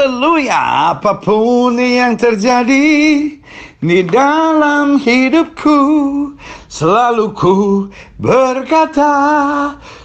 Haleluya, apapun yang terjadi di dalam hidupku, selalu ku berkata,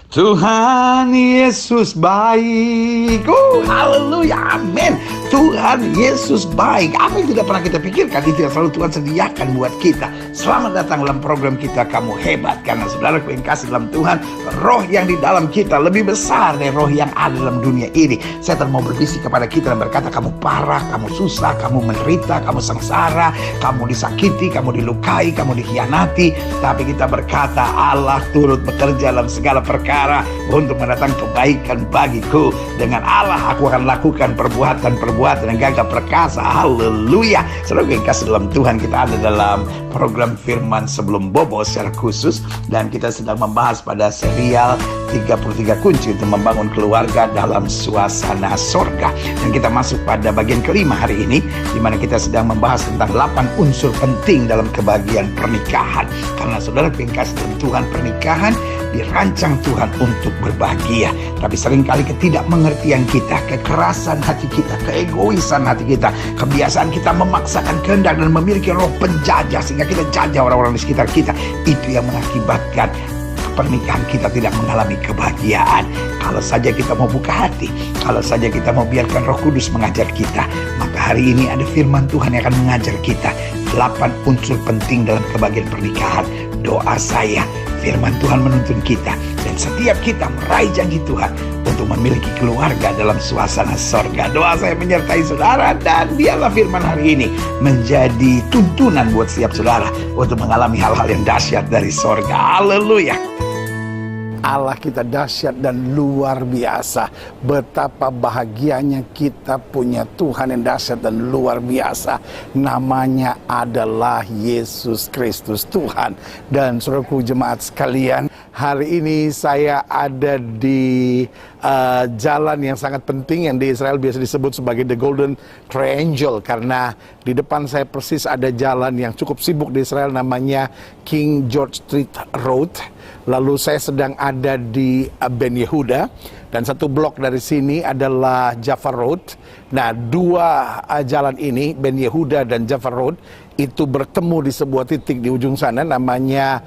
Tuhan Yesus baik. Haleluya, amin. Tuhan Yesus baik. Apa yang tidak pernah kita pikirkan, itu yang selalu Tuhan sediakan buat kita. Selamat datang dalam program kita Kamu Hebat. Karena saudaraku yang kasih dalam Tuhan, roh yang di dalam kita lebih besar dari roh yang ada dalam dunia ini. Setan mau berbisik kepada kita dan berkata, kamu parah, kamu susah, kamu menderita, kamu sengsara, kamu disakiti, kamu dilukai, kamu dikhianati. Tapi kita berkata, Allah turut bekerja dalam segala perkara untuk mendatangkan kebaikan bagiku. Dengan Allah aku akan lakukan perbuatan yang gagah perkasa. Haleluya. Saudara yang kasih dalam Tuhan, kita ada dalam program Firman Sebelum Bobo secara khusus, dan kita sedang membahas pada serial 33 kunci untuk membangun keluarga dalam suasana sorga. Dan kita masuk pada bagian kelima hari ini, di mana kita sedang membahas tentang 8 unsur penting dalam kebahagiaan pernikahan. Karena saudara yang kasih dalam Tuhan, pernikahan dirancang Tuhan untuk berbahagia. Tapi seringkali ketidakmengertian kita, kekerasan hati kita, keegoisan hati kita, kebiasaan kita memaksakan kehendak dan memiliki roh penjajah sehingga kita jajah orang-orang di sekitar kita. Itu yang mengakibatkan pernikahan kita tidak mengalami kebahagiaan. Kalau saja kita mau buka hati, kalau saja kita mau biarkan Roh Kudus mengajar kita, maka hari ini ada firman Tuhan yang akan mengajar kita 8 unsur penting dalam kebahagiaan pernikahan. Doa saya, firman Tuhan menuntun kita dan setiap kita meraih janji Tuhan untuk memiliki keluarga dalam suasana sorga. Doa saya menyertai saudara, dan biarlah firman hari ini menjadi tuntunan buat setiap saudara untuk mengalami hal-hal yang dahsyat dari sorga. Haleluya. Allah kita dahsyat dan luar biasa. Betapa bahagianya kita punya Tuhan yang dahsyat dan luar biasa. Namanya adalah Yesus Kristus Tuhan. Dan saudaraku jemaat sekalian, hari ini saya ada di jalan yang sangat penting yang di Israel biasa disebut sebagai The Golden Triangle. Karena di depan saya persis ada jalan yang cukup sibuk di Israel, namanya King George Street Road. Lalu saya sedang ada di Ben Yehuda, dan satu blok dari sini adalah Jaffa Road. Nah, dua jalan ini, Ben Yehuda dan Jaffa Road, itu bertemu di sebuah titik di ujung sana, namanya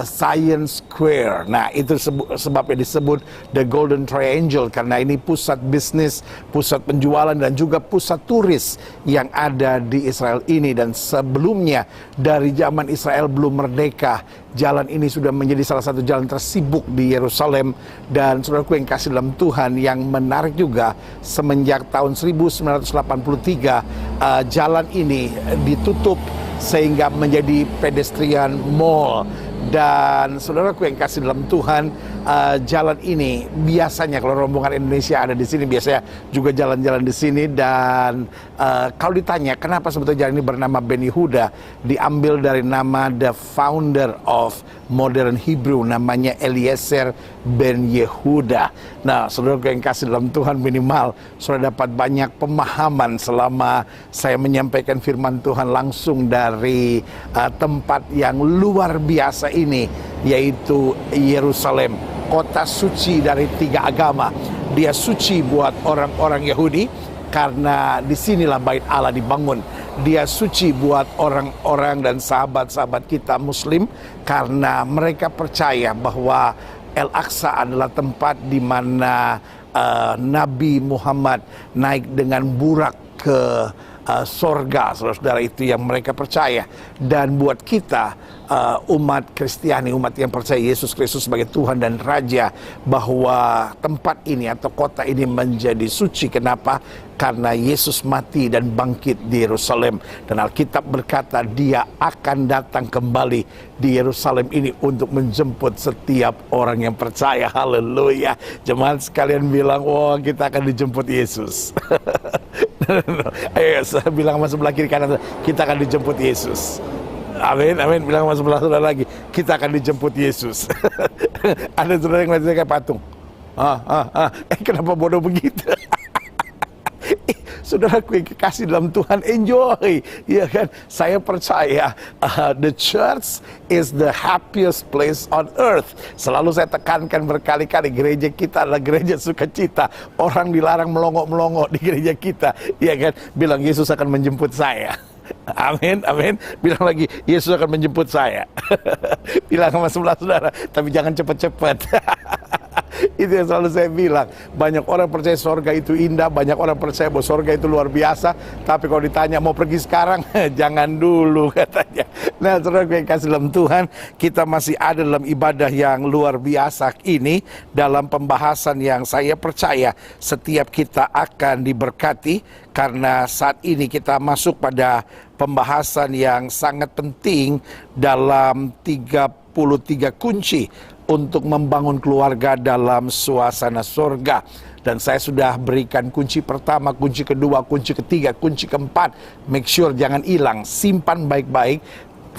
Science Square. Nah, itu sebabnya disebut The Golden Triangle, karena ini pusat bisnis, pusat penjualan, dan juga pusat turis yang ada di Israel ini. Dan sebelumnya, dari zaman Israel belum merdeka, jalan ini sudah menjadi salah satu jalan tersibuk di Yerusalem. Dan saudaraku yang kasih dalam Tuhan, yang menarik juga, semenjak tahun 1983 jalan ini ditutup sehingga menjadi pedestrian mall. Dan saudaraku yang kasih dalam Tuhan, jalan ini biasanya kalau rombongan Indonesia ada di sini, biasanya juga jalan-jalan di sini. Dan kalau ditanya kenapa sebetulnya jalan ini bernama Ben Yehuda, diambil dari nama the founder of modern Hebrew, namanya Eliezer Ben Yehuda. Nah, saudaraku yang kasih dalam Tuhan, minimal saudara dapat banyak pemahaman selama saya menyampaikan firman Tuhan langsung dari tempat yang luar biasa ini, yaitu Yerusalem, kota suci dari 3 agama. Dia suci buat orang-orang Yahudi karena disinilah bait Allah dibangun. Dia suci buat orang-orang dan sahabat-sahabat kita Muslim karena mereka percaya bahwa Al-Aqsa adalah tempat di mana Nabi Muhammad naik dengan burak ke sorga. Saudara-saudara, itu yang mereka percaya. Dan buat kita umat Kristiani, umat yang percaya Yesus Kristus sebagai Tuhan dan Raja, bahwa tempat ini atau kota ini menjadi suci. Kenapa? Karena Yesus mati dan bangkit di Yerusalem. Dan Alkitab berkata dia akan datang kembali di Yerusalem ini untuk menjemput setiap orang yang percaya. Haleluya. Jemaat sekalian bilang, wah, kita akan dijemput Yesus. Ayo, saya bilang sama sebelah kiri kanan, kita akan dijemput Yesus. Amin, amin. Bilang sama sebelah saudara lagi, kita akan dijemput Yesus. Ada saudara yang ngeliat saya kayak patung. Kenapa bodoh begitu? saudaraku yang kekasih dalam Tuhan, enjoy, ya kan? Saya percaya the church is the happiest place on earth. Selalu saya tekankan berkali-kali, gereja kita adalah gereja sukacita. Orang dilarang melongok-melongok di gereja kita, ya kan? Bilang Yesus akan menjemput saya. Amin, amin. Bilang lagi, Yesus akan menjemput saya. Bilang sama sebelah saudara, tapi jangan cepat-cepat. Itu yang selalu saya bilang. Banyak orang percaya sorga itu indah, banyak orang percaya bahwa sorga itu luar biasa, tapi kalau ditanya mau pergi sekarang, jangan dulu katanya. Nah, saudara yang kasih dalam Tuhan, kita masih ada dalam ibadah yang luar biasa ini, dalam pembahasan yang saya percaya setiap kita akan diberkati, karena saat ini kita masuk pada pembahasan yang sangat penting dalam 33 kunci untuk membangun keluarga dalam suasana surga. Dan saya sudah berikan kunci pertama, kunci kedua, kunci ketiga, kunci keempat. Make sure jangan hilang, simpan baik-baik,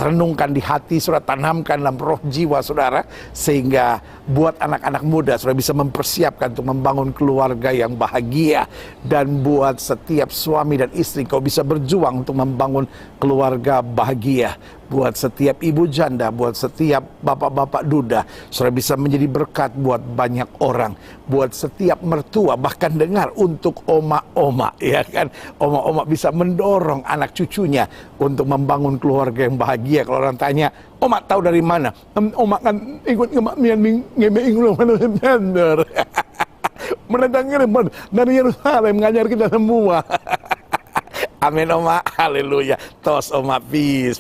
renungkan di hati saudara, tanamkan dalam roh jiwa saudara, sehingga buat anak-anak muda saudara bisa mempersiapkan untuk membangun keluarga yang bahagia. Dan buat setiap suami dan istri, kau bisa berjuang untuk membangun keluarga bahagia. Buat setiap ibu janda, buat setiap bapak-bapak duda, saudara bisa menjadi berkat buat banyak orang. Buat setiap mertua, bahkan dengar untuk oma-oma, ya kan? Oma-oma bisa mendorong anak cucunya untuk membangun keluarga yang bahagia. Kalau orang tanya, oma tahu dari mana? Oma kan ikut mendatangkan dari Yerusalem, mengajar kita semua. Amin oma, haleluya. Tos oma, peace,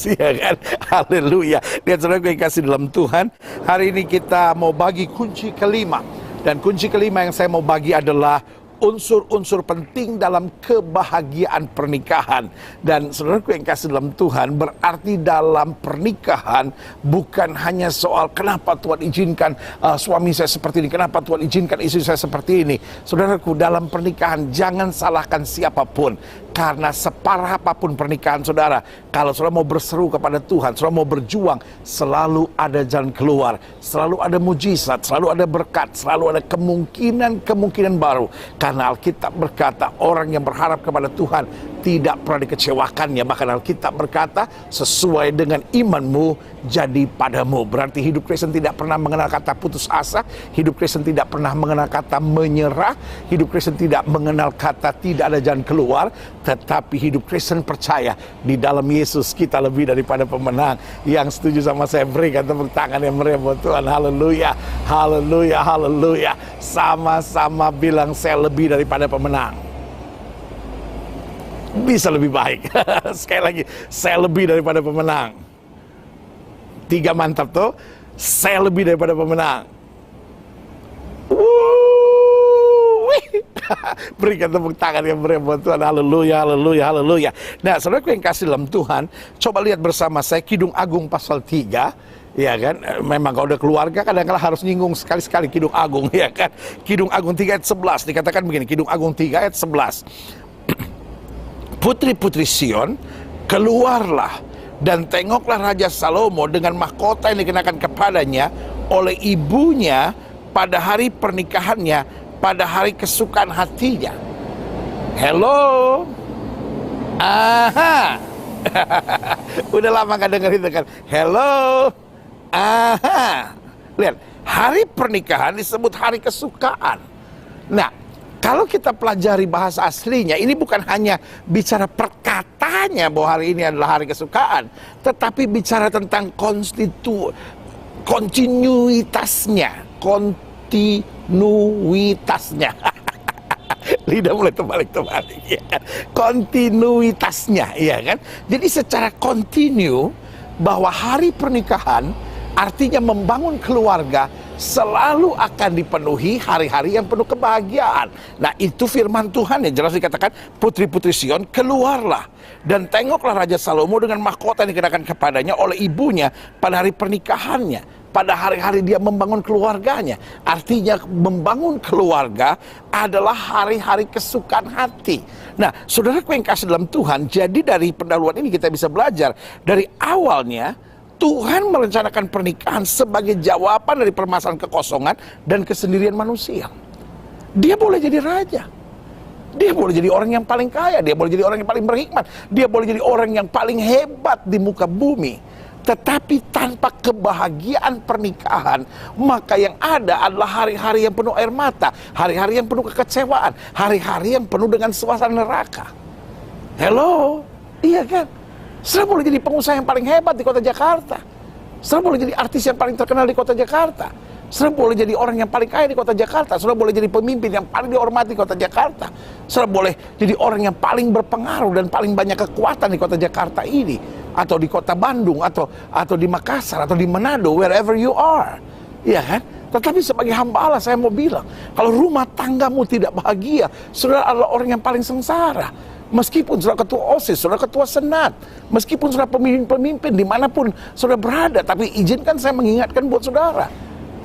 ya kan, haleluya. Lihat saudara yang kasih dalam Tuhan, hari ini kita mau bagi kunci kelima. Dan kunci kelima yang saya mau bagi adalah unsur-unsur penting dalam kebahagiaan pernikahan. Dan saudaraku yang kasih dalam Tuhan, berarti dalam pernikahan bukan hanya soal kenapa Tuhan izinkan suami saya seperti ini, kenapa Tuhan izinkan istri saya seperti ini. Saudaraku, dalam pernikahan jangan salahkan siapapun. Karena separah apapun pernikahan saudara, kalau saudara mau berseru kepada Tuhan, saudara mau berjuang, selalu ada jalan keluar, selalu ada mujizat, selalu ada berkat, selalu ada kemungkinan baru. Karena Alkitab berkata, orang yang berharap kepada Tuhan tidak pernah dikecewakannya. Bahkan Alkitab berkata, sesuai dengan imanmu jadi padamu. Berarti hidup Kristen tidak pernah mengenal kata putus asa, hidup Kristen tidak pernah mengenal kata menyerah, hidup Kristen tidak mengenal kata tidak ada jalan keluar. Tetapi hidup Kristen percaya di dalam Yesus kita lebih daripada pemenang. Yang setuju sama saya, berikan tepuk tangan yang meriah buat Tuhan. Haleluya, haleluya, haleluya. Sama-sama bilang, saya lebih daripada pemenang. Bisa lebih baik. Sekali lagi, saya lebih daripada pemenang. 3 mantap tuh. Saya lebih daripada pemenang. Berikan tepuk tangan yang meriah buat Tuhan. Haleluya, haleluya, haleluya. Nah, saudaraku yang kasih dalam Tuhan, coba lihat bersama saya Kidung Agung pasal 3. Ya kan, memang kalau udah keluarga kadang-kadang harus nyinggung sekali-sekali Kidung Agung, ya kan. Kidung Agung 3 ayat 11 dikatakan begini, Kidung Agung 3 ayat 11. Putri-putri Sion, keluarlah dan tengoklah Raja Salomo dengan mahkota yang dikenakan kepadanya oleh ibunya pada hari pernikahannya, pada hari kesukaan hatinya. Hello. Aha. Udah lama gak denger itu kan. Hello. Aha. Lihat, hari pernikahan disebut hari kesukaan. Nah, kalau kita pelajari bahasa aslinya, ini bukan hanya bicara perkataannya bahwa hari ini adalah hari kesukaan, tetapi bicara tentang kontinuitasnya. Lidah mulai terbalik-terbalik, ya kan? Kontinuitasnya, ya kan? Jadi secara kontinu bahwa hari pernikahan artinya membangun keluarga selalu akan dipenuhi hari-hari yang penuh kebahagiaan. Nah, itu firman Tuhan yang jelas dikatakan, putri-putri Sion, keluarlah dan tengoklah Raja Salomo dengan mahkota yang dikenakan kepadanya oleh ibunya pada hari pernikahannya, pada hari-hari dia membangun keluarganya. Artinya membangun keluarga adalah hari-hari kesukaan hati. Nah, saudaraku yang kasih dalam Tuhan, jadi dari pendahuluan ini kita bisa belajar dari awalnya Tuhan merencanakan pernikahan sebagai jawaban dari permasalahan kekosongan dan kesendirian manusia. Dia boleh jadi raja. Dia boleh jadi orang yang paling kaya, dia boleh jadi orang yang paling berhikmat, dia boleh jadi orang yang paling hebat di muka bumi. Tetapi tanpa kebahagiaan pernikahan, maka yang ada adalah hari-hari yang penuh air mata, hari-hari yang penuh kekecewaan, hari-hari yang penuh dengan suasana neraka. Hello, iya kan? Saudara boleh jadi pengusaha yang paling hebat di kota Jakarta, saudara boleh jadi artis yang paling terkenal di kota Jakarta, saudara boleh jadi orang yang paling kaya di kota Jakarta, saudara boleh jadi pemimpin yang paling dihormati di kota Jakarta, saudara boleh jadi orang yang paling berpengaruh dan paling banyak kekuatan di kota Jakarta ini, atau di kota Bandung, atau di Makassar, atau di Manado, wherever you are, iya kan? Tetapi sebagai hamba Allah saya mau bilang, kalau rumah tanggamu tidak bahagia, saudara adalah orang yang paling sengsara. Meskipun saudara ketua OSIS, saudara ketua senat, meskipun saudara pemimpin-pemimpin dimanapun saudara berada, tapi izinkan saya mengingatkan buat saudara,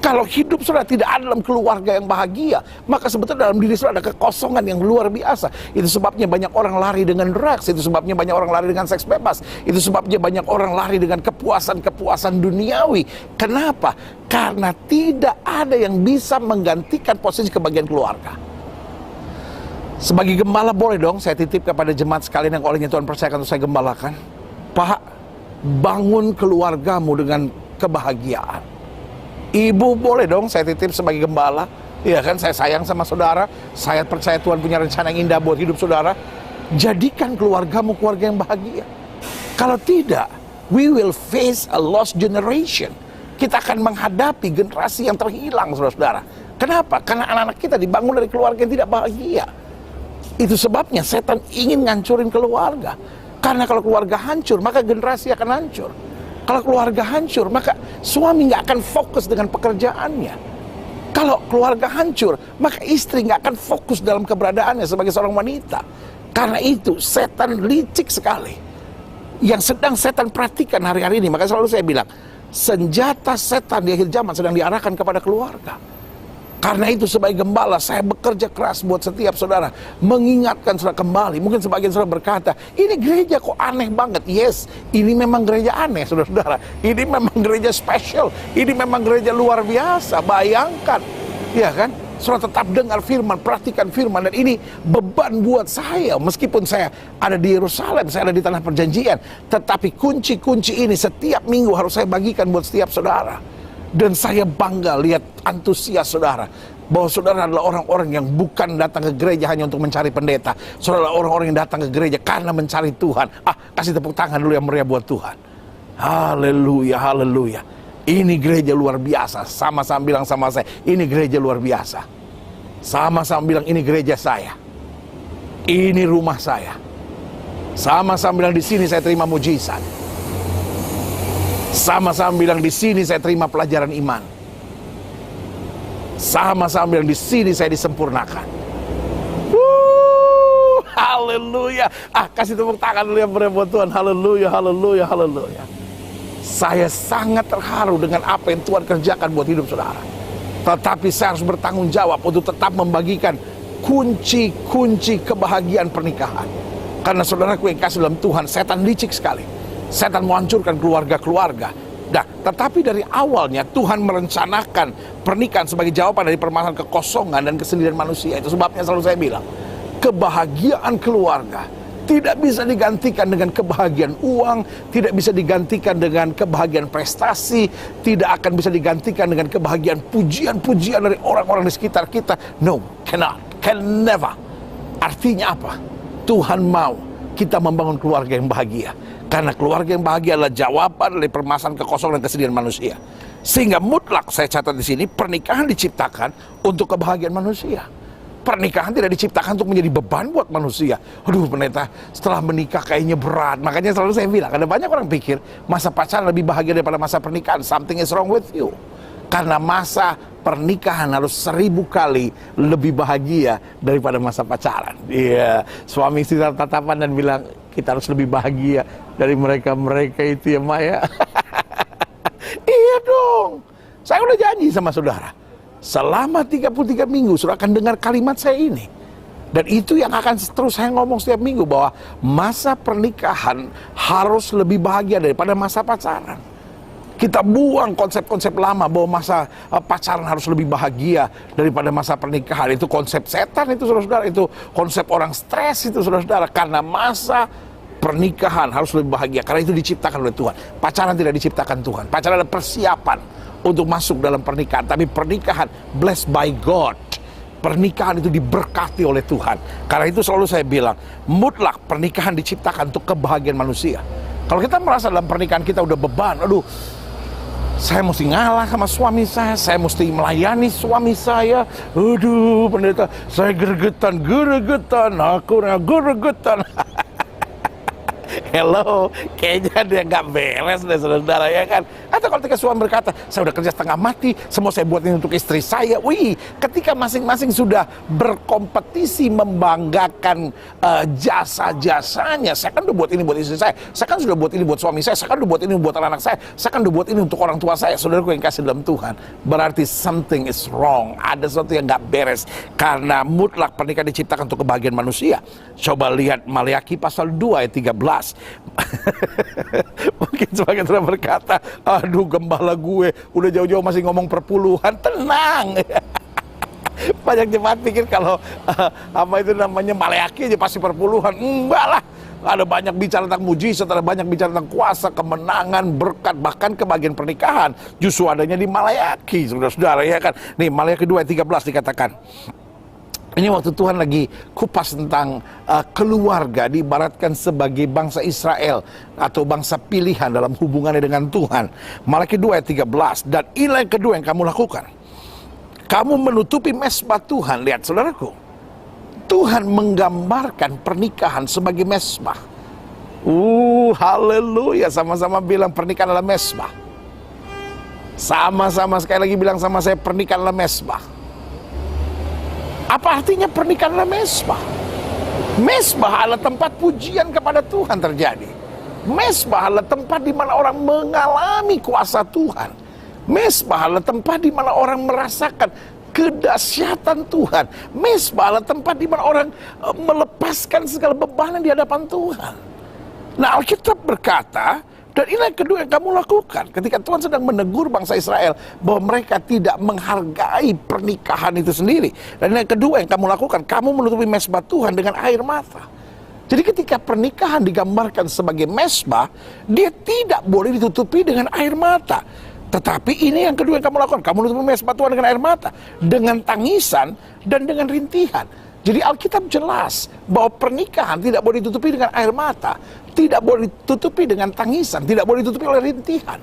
kalau hidup saudara tidak ada dalam keluarga yang bahagia, maka sebetulnya dalam diri saudara ada kekosongan yang luar biasa. Itu sebabnya banyak orang lari dengan drugs, itu sebabnya banyak orang lari dengan seks bebas, itu sebabnya banyak orang lari dengan kepuasan-kepuasan duniawi. Kenapa? Karena tidak ada yang bisa menggantikan posisi kebahagiaan keluarga. Sebagai gembala boleh dong saya titip kepada jemaat sekalian yang olehnya Tuhan percayakan untuk saya gembalakan. Pak, bangun keluargamu dengan kebahagiaan. Ibu boleh dong saya titip sebagai gembala. Iya kan, saya sayang sama saudara, saya percaya Tuhan punya rencana yang indah buat hidup saudara. Jadikan keluargamu keluarga yang bahagia. Kalau tidak, we will face a lost generation. Kita akan menghadapi generasi yang terhilang, saudara-saudara. Kenapa? Karena anak-anak kita dibangun dari keluarga yang tidak bahagia. Itu sebabnya setan ingin ngancurin keluarga. Karena kalau keluarga hancur, maka generasi akan hancur. Kalau keluarga hancur, maka suami nggak akan fokus dengan pekerjaannya. Kalau keluarga hancur, maka istri nggak akan fokus dalam keberadaannya sebagai seorang wanita. Karena itu, setan licik sekali. Yang sedang setan perhatikan hari-hari ini, maka selalu saya bilang, senjata setan di akhir zaman sedang diarahkan kepada keluarga. Karena itu sebagai gembala saya bekerja keras buat setiap saudara, mengingatkan saudara kembali. Mungkin sebagian saudara berkata, ini gereja kok aneh banget. Yes, ini memang gereja aneh saudara-saudara. Ini memang gereja spesial. Ini memang gereja luar biasa. Bayangkan, ya kan? Saudara tetap dengar firman, perhatikan firman. Dan ini beban buat saya. Meskipun saya ada di Yerusalem, saya ada di tanah perjanjian, tetapi kunci-kunci ini setiap minggu harus saya bagikan buat setiap saudara. Dan saya bangga lihat antusias saudara, bahwa saudara adalah orang-orang yang bukan datang ke gereja hanya untuk mencari pendeta. Saudara adalah orang-orang yang datang ke gereja karena mencari Tuhan. Kasih tepuk tangan dulu yang meriah buat Tuhan. Haleluya, haleluya. Ini gereja luar biasa. Sama-sama bilang sama saya, ini gereja luar biasa. Sama-sama bilang, ini gereja saya. Ini rumah saya. Sama-sama bilang, di sini saya terima mujizat. Sama-sama bilang, di sini saya terima pelajaran iman. Sama-sama bilang, di sini saya disempurnakan. Haleluya. Kasih tepuk tangan dulu yang meriah buat Tuhan. Haleluya, haleluya, haleluya. Saya sangat terharu dengan apa yang Tuhan kerjakan buat hidup saudara. Tetapi saya harus bertanggung jawab untuk tetap membagikan kunci-kunci kebahagiaan pernikahan. Karena saudaraku yang kasih dalam Tuhan, setan licik sekali. Setan mau hancurkan keluarga-keluarga. Nah, tetapi dari awalnya Tuhan merencanakan pernikahan sebagai jawaban dari permasalahan kekosongan dan kesendirian manusia. Itu sebabnya selalu saya bilang, kebahagiaan keluarga tidak bisa digantikan dengan kebahagiaan uang, tidak bisa digantikan dengan kebahagiaan prestasi, tidak akan bisa digantikan dengan kebahagiaan pujian-pujian dari orang-orang di sekitar kita. No, cannot, can never. Artinya apa? Tuhan mau kita membangun keluarga yang bahagia. Karena keluarga yang bahagia adalah jawaban dari permasalahan kekosongan dan kesedihan manusia. Sehingga mutlak saya catat di sini, pernikahan diciptakan untuk kebahagiaan manusia. Pernikahan tidak diciptakan untuk menjadi beban buat manusia. Aduh pendeta, setelah menikah kayaknya berat. Makanya selalu saya bilang, ada banyak orang pikir masa pacaran lebih bahagia daripada masa pernikahan. Something is wrong with you. Karena masa pernikahan harus 1000 kali lebih bahagia daripada masa pacaran. Iya, suami istri tatapan dan bilang, kita harus lebih bahagia dari mereka-mereka itu ya Maya. Iya dong. Saya udah janji sama saudara, selama 33 minggu saudara akan dengar kalimat saya ini. Dan itu yang akan terus saya ngomong setiap minggu, bahwa masa pernikahan harus lebih bahagia daripada masa pacaran. Kita buang konsep-konsep lama bahwa masa pacaran harus lebih bahagia daripada masa pernikahan. Itu konsep setan itu, saudara-saudara. Itu konsep orang stres itu, saudara-saudara. Karena masa pernikahan harus lebih bahagia. Karena itu diciptakan oleh Tuhan. Pacaran tidak diciptakan Tuhan. Pacaran adalah persiapan untuk masuk dalam pernikahan. Tapi pernikahan blessed by God. Pernikahan itu diberkati oleh Tuhan. Karena itu selalu saya bilang, mutlak pernikahan diciptakan untuk kebahagiaan manusia. Kalau kita merasa dalam pernikahan kita udah beban, aduh, saya mesti ngalah sama suami saya mesti melayani suami saya. Aduh, pendeta, saya gregetan, aku gregetan. Hello, kayaknya dia nggak beres deh, saudara, ya kan? Atau kalau ketika suami berkata, saya udah kerja setengah mati, semua saya buat ini untuk istri saya. Wih, ketika masing-masing sudah berkompetisi membanggakan jasa-jasanya, saya kan udah buat ini buat istri saya kan sudah buat ini buat suami saya kan udah buat ini buat anak saya kan udah buat ini untuk orang tua saya. Saudaraku yang kasih dalam Tuhan, berarti something is wrong, ada sesuatu yang nggak beres. Karena mutlak pernikahan diciptakan untuk kebahagiaan manusia. Coba lihat Maleakhi pasal 2 ayat 13. Mungkin sebagian saudara berkata, aduh gembala gue udah jauh-jauh masih ngomong perpuluhan. Tenang. Banyak jemaat pikir kalau apa itu namanya Maleakhi aja pasti perpuluhan. Enggak lah. Ada banyak bicara tentang mujizat, ada banyak bicara tentang kuasa, kemenangan, berkat, bahkan kebahagiaan pernikahan. Justru adanya di Maleakhi, saudara-saudara, ya kan. Nih Maleakhi 2 ayat 13 dikatakan. Ini waktu Tuhan lagi kupas tentang keluarga, diibaratkan sebagai bangsa Israel atau bangsa pilihan dalam hubungannya dengan Tuhan. Maleakhi 2 ayat 13, dan inilah yang kedua yang kamu lakukan. Kamu menutupi mesbah Tuhan. Lihat saudaraku, Tuhan menggambarkan pernikahan sebagai mesbah. Haleluya, sama-sama bilang pernikahan adalah mesbah. Sama-sama sekali lagi bilang sama saya, pernikahan adalah mesbah. Apa artinya pernikahan adalah mesbah? Mesbah adalah tempat pujian kepada Tuhan terjadi. Mesbah adalah tempat di mana orang mengalami kuasa Tuhan. Mesbah adalah tempat di mana orang merasakan kedahsyatan Tuhan. Mesbah adalah tempat di mana orang melepaskan segala beban di hadapan Tuhan. Nah, Alkitab berkata, dan inilah yang kedua yang kamu lakukan ketika Tuhan sedang menegur bangsa Israel bahwa mereka tidak menghargai pernikahan itu sendiri. Dan yang kedua yang kamu lakukan, kamu menutupi mesbah Tuhan dengan air mata. Jadi ketika pernikahan digambarkan sebagai mesbah, dia tidak boleh ditutupi dengan air mata. Tetapi ini yang kedua yang kamu lakukan, kamu menutupi mesbah Tuhan dengan air mata, dengan tangisan dan dengan rintihan. Jadi Alkitab jelas bahwa pernikahan tidak boleh ditutupi dengan air mata, tidak boleh ditutupi dengan tangisan, tidak boleh ditutupi oleh rintihan.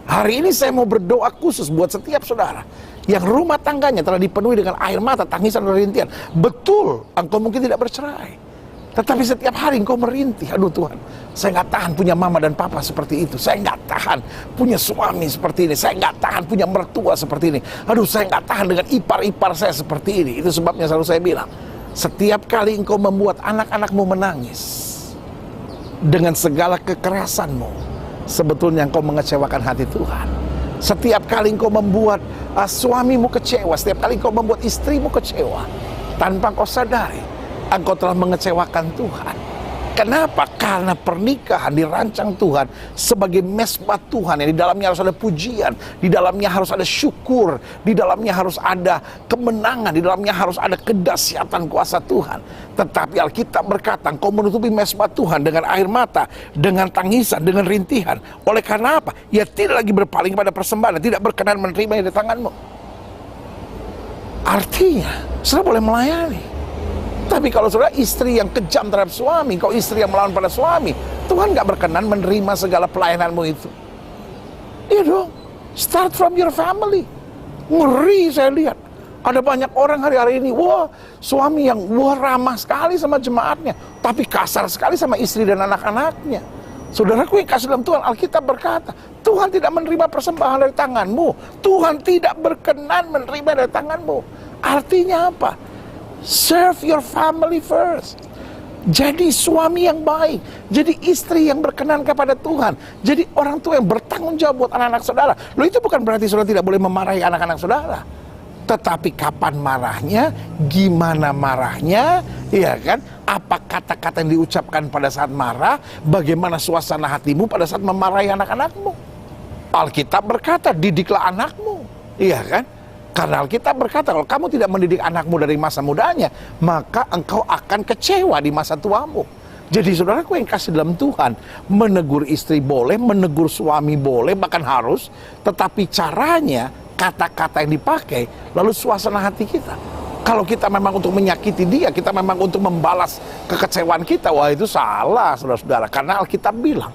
Hari ini saya mau berdoa khusus buat setiap saudara yang rumah tangganya telah dipenuhi dengan air mata, tangisan, dan rintihan. Betul, engkau mungkin tidak bercerai, tetapi setiap hari engkau merintih, aduh Tuhan, saya nggak tahan punya mama dan papa seperti itu. Saya nggak tahan punya suami seperti ini. Saya nggak tahan punya mertua seperti ini. Aduh, saya nggak tahan dengan ipar-ipar saya seperti ini. Itu sebabnya selalu saya bilang, setiap kali engkau membuat anak-anakmu menangis dengan segala kekerasanmu, sebetulnya engkau mengecewakan hati Tuhan. Setiap kali engkau membuat suamimu kecewa, setiap kali engkau membuat istrimu kecewa, tanpa engkau sadari, engkau telah mengecewakan Tuhan. Kenapa? Karena pernikahan dirancang Tuhan sebagai mesbah Tuhan, yang di dalamnya harus ada pujian, di dalamnya harus ada syukur, di dalamnya harus ada kemenangan, di dalamnya harus ada kedahsyatan kuasa Tuhan. Tetapi Alkitab berkata, engkau menutupi mesbah Tuhan dengan air mata, dengan tangisan, dengan rintihan. Oleh karena apa? Ya tidak lagi berpaling pada persembahan, tidak berkenan menerima dari tanganmu. Artinya, saudara boleh melayani. Tapi kalau saudara istri yang kejam terhadap suami, kau istri yang melawan pada suami, Tuhan gak berkenan menerima segala pelayananmu itu. Iya dong, start from your family. Ngeri saya lihat. Ada banyak orang hari-hari ini, wah suami yang ramah sekali sama jemaatnya, tapi kasar sekali sama istri dan anak-anaknya. Saudaraku yang kasih dalam Tuhan, Alkitab berkata, Tuhan tidak menerima persembahan dari tanganmu. Tuhan tidak berkenan menerima dari tanganmu. Artinya apa? Serve your family first. Jadi suami yang baik, jadi istri yang berkenan kepada Tuhan, jadi orang tua yang bertanggung jawab buat anak-anak saudara. Loh, itu bukan berarti saudara tidak boleh memarahi anak-anak saudara. Tetapi kapan marahnya, gimana marahnya, ya kan? Apa kata-kata yang diucapkan pada saat marah, bagaimana suasana hatimu pada saat memarahi anak-anakmu. Alkitab berkata, didiklah anakmu. Iya kan? Karena Alkitab berkata, kalau kamu tidak mendidik anakmu dari masa mudanya, maka engkau akan kecewa di masa tuamu. Jadi saudaraku yang kasih dalam Tuhan, menegur istri boleh, menegur suami boleh, bahkan harus, tetapi caranya, kata-kata yang dipakai, lalu suasana hati kita. Kalau kita memang untuk menyakiti dia, kita memang untuk membalas kekecewaan kita, wah itu salah saudara-saudara. Karena Alkitab bilang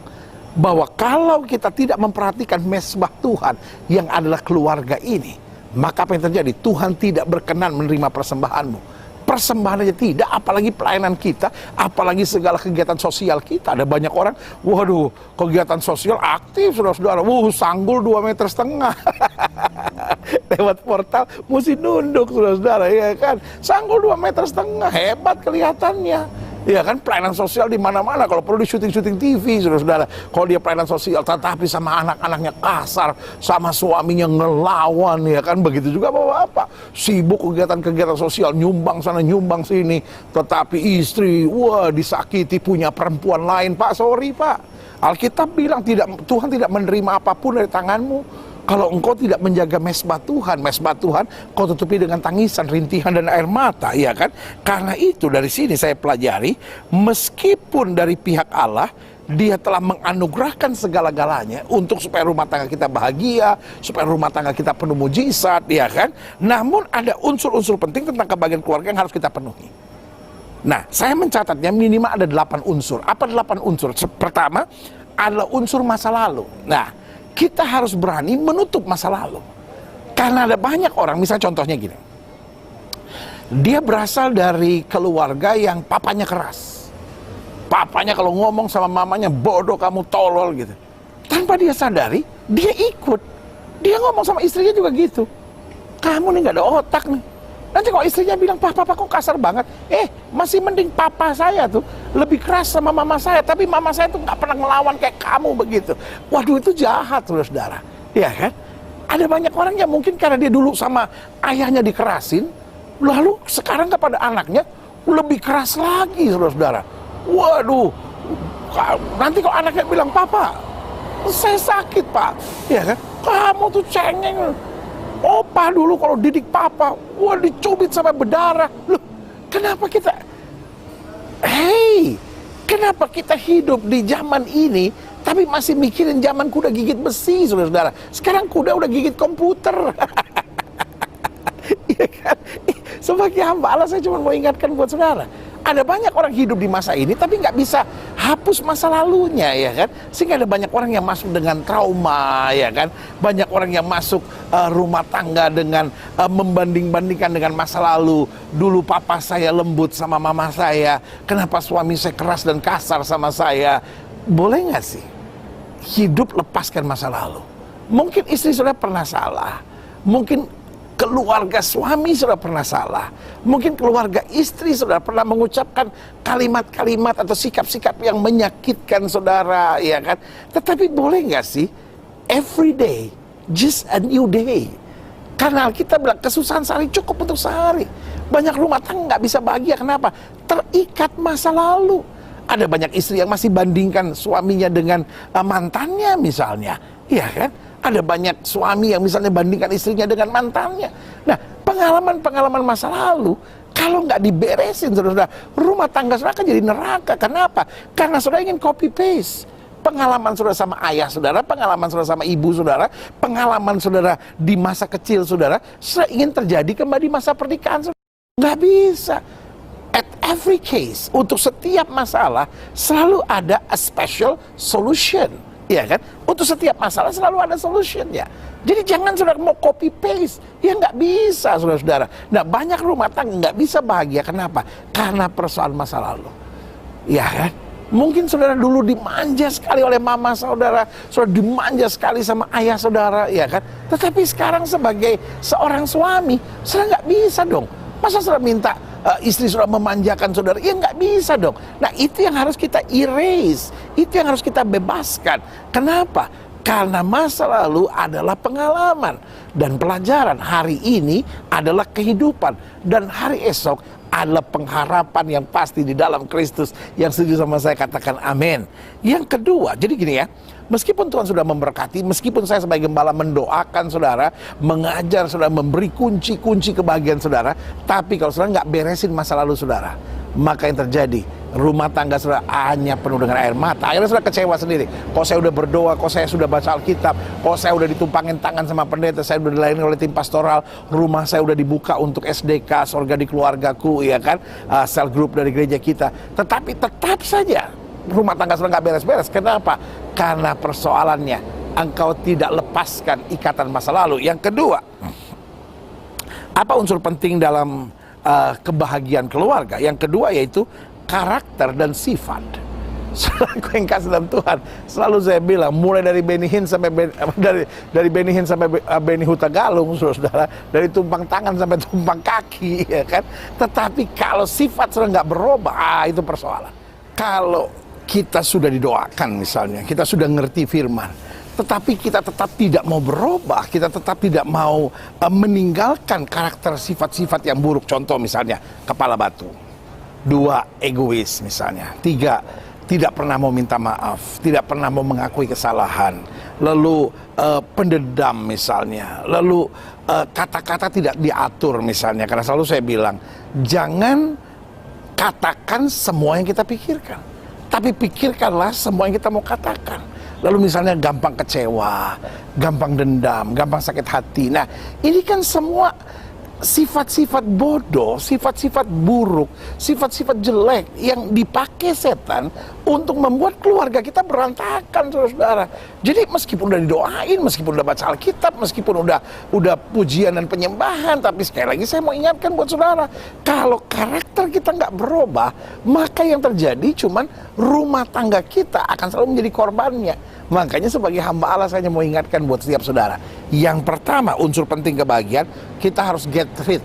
bahwa kalau kita tidak memperhatikan mesbah Tuhan yang adalah keluarga ini, maka apa yang terjadi? Tuhan tidak berkenan menerima persembahanmu. Persembahan aja tidak, apalagi pelayanan kita, apalagi segala kegiatan sosial kita. Ada banyak orang, waduh, kegiatan sosial aktif saudara-saudara, sanggul 2,5 meter. Lewat portal mesti nunduk saudara-saudara, ya kan? Sanggul 2,5 meter, hebat kelihatannya. Ya kan, pelayanan sosial di mana-mana, kalau perlu di syuting-syuting TV, saudara-saudara. Kalau dia pelayanan sosial, tetapi sama anak-anaknya kasar, sama suaminya ngelawan, ya kan, begitu juga bapak-bapak. Sibuk kegiatan-kegiatan sosial, nyumbang sana, nyumbang sini, tetapi istri, disakiti, punya perempuan lain. Pak, sorry Pak, Alkitab bilang Tuhan tidak menerima apapun dari tanganmu. Kalau engkau tidak menjaga mesbah Tuhan, kau tutupi dengan tangisan, rintihan, dan air mata, ya kan? Karena itu dari sini saya pelajari, meskipun dari pihak Allah, Dia telah menganugerahkan segala-galanya untuk supaya rumah tangga kita bahagia, supaya rumah tangga kita penuh mujizat, ya kan? Namun ada unsur-unsur penting tentang kebahagiaan keluarga yang harus kita penuhi. Nah, saya mencatatnya minimal ada 8 unsur. Apa 8 unsur? Pertama, adalah unsur masa lalu. Nah, kita harus berani menutup masa lalu. Karena ada banyak orang, misalnya contohnya gini. Dia berasal dari keluarga yang papanya keras. Papanya kalau ngomong sama mamanya, bodoh kamu, tolol gitu. Tanpa dia sadari, dia ikut. Dia ngomong sama istrinya juga gitu. Kamu nih gak ada otak nih. Nanti kalau istrinya bilang, papa kok kasar banget. Masih mending papa saya tuh lebih keras sama mama saya, tapi mama saya tuh gak pernah ngelawan kayak kamu begitu. Waduh, itu jahat saudara-saudara. Ya kan? Ada banyak orang yang mungkin karena dia dulu sama ayahnya dikerasin, lalu sekarang kepada anaknya lebih keras lagi saudara-saudara. Waduh, nanti kalau anaknya bilang, papa saya sakit pak, ya kan? Kamu tuh cengeng. Opa dulu kalau didik papa, dicubit sampai berdarah. Loh, kenapa kita hidup di zaman ini tapi masih mikirin zaman kuda gigit besi, saudara-saudara? Sekarang kuda udah gigit komputer. Iya kan? Sebagai hamba Allah, saya cuma mau ingatkan buat saudara, ada banyak orang hidup di masa ini tapi nggak bisa hapus masa lalunya, ya kan? Sehingga ada banyak orang yang masuk dengan trauma, ya kan? Banyak orang yang masuk rumah tangga dengan membanding-bandingkan dengan masa lalu. Dulu papa saya lembut sama mama saya, kenapa suami saya keras dan kasar sama saya? Boleh nggak sih hidup lepaskan masa lalu? Mungkin istri saudara pernah salah, mungkin keluarga suami saudara pernah salah, mungkin keluarga istri saudara pernah mengucapkan kalimat-kalimat atau sikap-sikap yang menyakitkan saudara, ya kan? Tetapi boleh nggak sih every day just a new day? Karena kita bilang kesusahan sehari cukup untuk sehari. Banyak rumah tangga nggak bisa bahagia, kenapa? Terikat masa lalu. Ada banyak istri yang masih bandingkan suaminya dengan mantannya misalnya, ya kan? Ada banyak suami yang misalnya bandingkan istrinya dengan mantannya. Nah, pengalaman-pengalaman masa lalu, kalau nggak diberesin, saudara, rumah tangga saudara akan jadi neraka. Kenapa? Karena saudara ingin copy paste. Pengalaman saudara sama ayah saudara, pengalaman saudara sama ibu saudara, pengalaman saudara di masa kecil saudara ingin terjadi kembali di masa pernikahan saudara. Nggak bisa. At every case, untuk setiap masalah, selalu ada a special solution. Ya kan? Untuk setiap masalah selalu ada solutionnya. Jadi jangan saudara mau copy paste, ya nggak bisa saudara-saudara. Nah, banyak rumah tangga nggak bisa bahagia, kenapa? Karena persoalan masa lalu. Ya kan? Mungkin saudara dulu dimanja sekali oleh mama saudara dimanja sekali sama ayah saudara, ya kan? Tetapi sekarang sebagai seorang suami, saudara nggak bisa dong. Masa saudara minta istri saudara memanjakan saudara? Ya nggak bisa dong. Nah, itu yang harus kita erase, itu yang harus kita bebaskan. Kenapa? Karena masa lalu adalah pengalaman dan pelajaran. Hari ini adalah kehidupan dan hari esok adalah pengharapan yang pasti di dalam Kristus. Yang setuju sama saya katakan amin. Yang kedua, jadi gini ya, meskipun Tuhan sudah memberkati, meskipun saya sebagai gembala mendoakan saudara, mengajar saudara, memberi kunci-kunci kebahagiaan saudara, tapi kalau saudara nggak beresin masa lalu saudara, maka yang terjadi, rumah tangga saudara hanya penuh dengan air mata. Akhirnya saudara kecewa sendiri. Kok saya udah berdoa, kok saya sudah baca Alkitab, kok saya udah ditumpangin tangan sama pendeta, saya udah dilayani oleh tim pastoral, rumah saya udah dibuka untuk SDK, Sorga di Keluargaku, ya kan, cell group dari gereja kita. Tetapi tetap saja rumah tangga saudara nggak beres-beres. Kenapa? Karena persoalannya engkau tidak lepaskan ikatan masa lalu. Yang kedua, apa unsur penting dalam kebahagiaan keluarga? Yang kedua yaitu karakter dan sifat. Saudaraku yang kasih dalam Tuhan, selalu saya bilang, mulai dari Benny Hinn sampai dari Benny Hinn sampai Benny Hutagalung, saudara, dari tumpang tangan sampai tumpang kaki, ya kan. Tetapi kalau sifat saudara nggak berubah, itu persoalan. Kalau kita sudah didoakan misalnya, kita sudah ngerti firman, tetapi kita tetap tidak mau berubah, kita tetap tidak mau meninggalkan karakter sifat-sifat yang buruk. Contoh misalnya, kepala batu. 2, egois misalnya. 3, tidak pernah mau minta maaf, tidak pernah mau mengakui kesalahan. Lalu pendendam misalnya. Lalu kata-kata tidak diatur misalnya. Karena selalu saya bilang, jangan katakan semua yang kita pikirkan, tapi pikirkanlah semua yang kita mau katakan. Lalu misalnya gampang kecewa, gampang dendam, gampang sakit hati. Nah, ini kan semua sifat-sifat bodoh, sifat-sifat buruk, sifat-sifat jelek yang dipakai setan untuk membuat keluarga kita berantakan, saudara. Jadi meskipun udah didoain, meskipun udah baca Alkitab, meskipun udah pujian dan penyembahan, tapi sekali lagi saya mau ingatkan buat saudara, kalau karakter kita nggak berubah, maka yang terjadi cuman rumah tangga kita akan selalu menjadi korbannya. Makanya sebagai hamba Allah saya mau ingatkan buat setiap saudara. Yang pertama, unsur penting kebahagiaan, kita harus get rid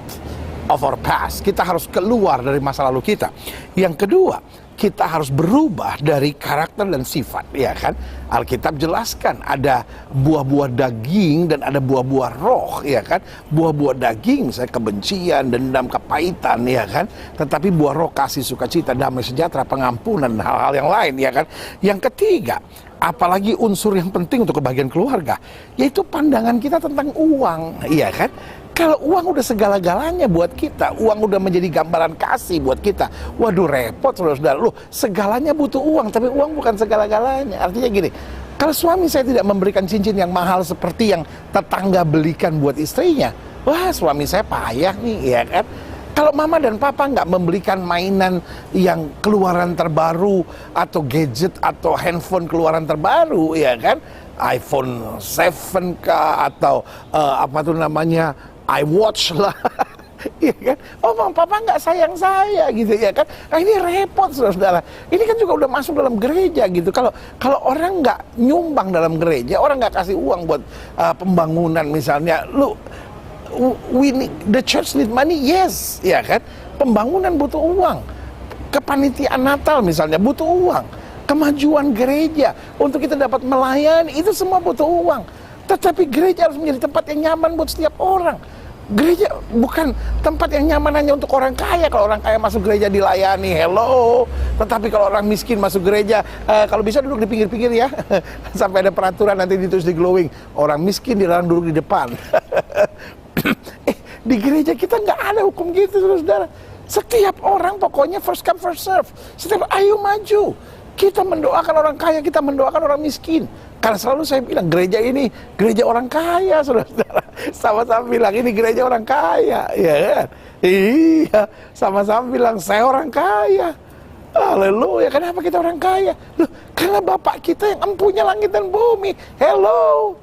of our past. Kita harus keluar dari masa lalu kita. Yang kedua, kita harus berubah dari karakter dan sifat, ya kan? Alkitab jelaskan ada buah-buah daging dan ada buah-buah roh, ya kan? Buah-buah daging misalnya kebencian, dendam, kepahitan, ya kan? Tetapi buah roh kasih, sukacita, damai sejahtera, pengampunan, hal-hal yang lain, ya kan? Yang ketiga, apalagi unsur yang penting untuk kebahagiaan keluarga, yaitu pandangan kita tentang uang, iya kan? Kalau uang udah segala-galanya buat kita, uang udah menjadi gambaran kasih buat kita, waduh repot saudara-saudara. Loh, segalanya butuh uang, tapi uang bukan segala-galanya. Artinya gini, kalau suami saya tidak memberikan cincin yang mahal seperti yang tetangga belikan buat istrinya, wah suami saya payah nih, ya kan? Kalau mama dan papa nggak membelikan mainan yang keluaran terbaru atau gadget atau handphone keluaran terbaru, ya kan, iPhone 7 kah atau apa tuh namanya iWatch lah, ya kan? Oh, mama papa nggak sayang saya gitu, ya kan? Nah, ini repot saudara. Ini kan juga udah masuk dalam gereja gitu. Kalau orang nggak nyumbang dalam gereja, orang nggak kasih uang buat pembangunan misalnya, the church need money, yes, ya kan? Pembangunan butuh uang. Kepanitiaan Natal misalnya butuh uang. Kemajuan gereja untuk kita dapat melayani itu semua butuh uang. Tetapi gereja harus menjadi tempat yang nyaman buat setiap orang. Gereja bukan tempat yang nyaman hanya untuk orang kaya. Kalau orang kaya masuk gereja dilayani, hello. Tetapi kalau orang miskin masuk gereja, kalau bisa duduk di pinggir-pinggir ya. Sampai ada peraturan nanti ditulis di glowing, orang miskin dilarang duduk di depan. Di gereja kita nggak ada hukum gitu, saudara. Setiap orang pokoknya first come first serve. Setiap ayo maju. Kita mendoakan orang kaya, kita mendoakan orang miskin. Karena selalu saya bilang gereja ini gereja orang kaya, saudara. Sama-sama bilang ini gereja orang kaya, ya kan? Iya, sama-sama bilang saya orang kaya. Haleluya. Kenapa kita orang kaya? Loh, karena Bapak kita yang empunya langit dan bumi. Hello.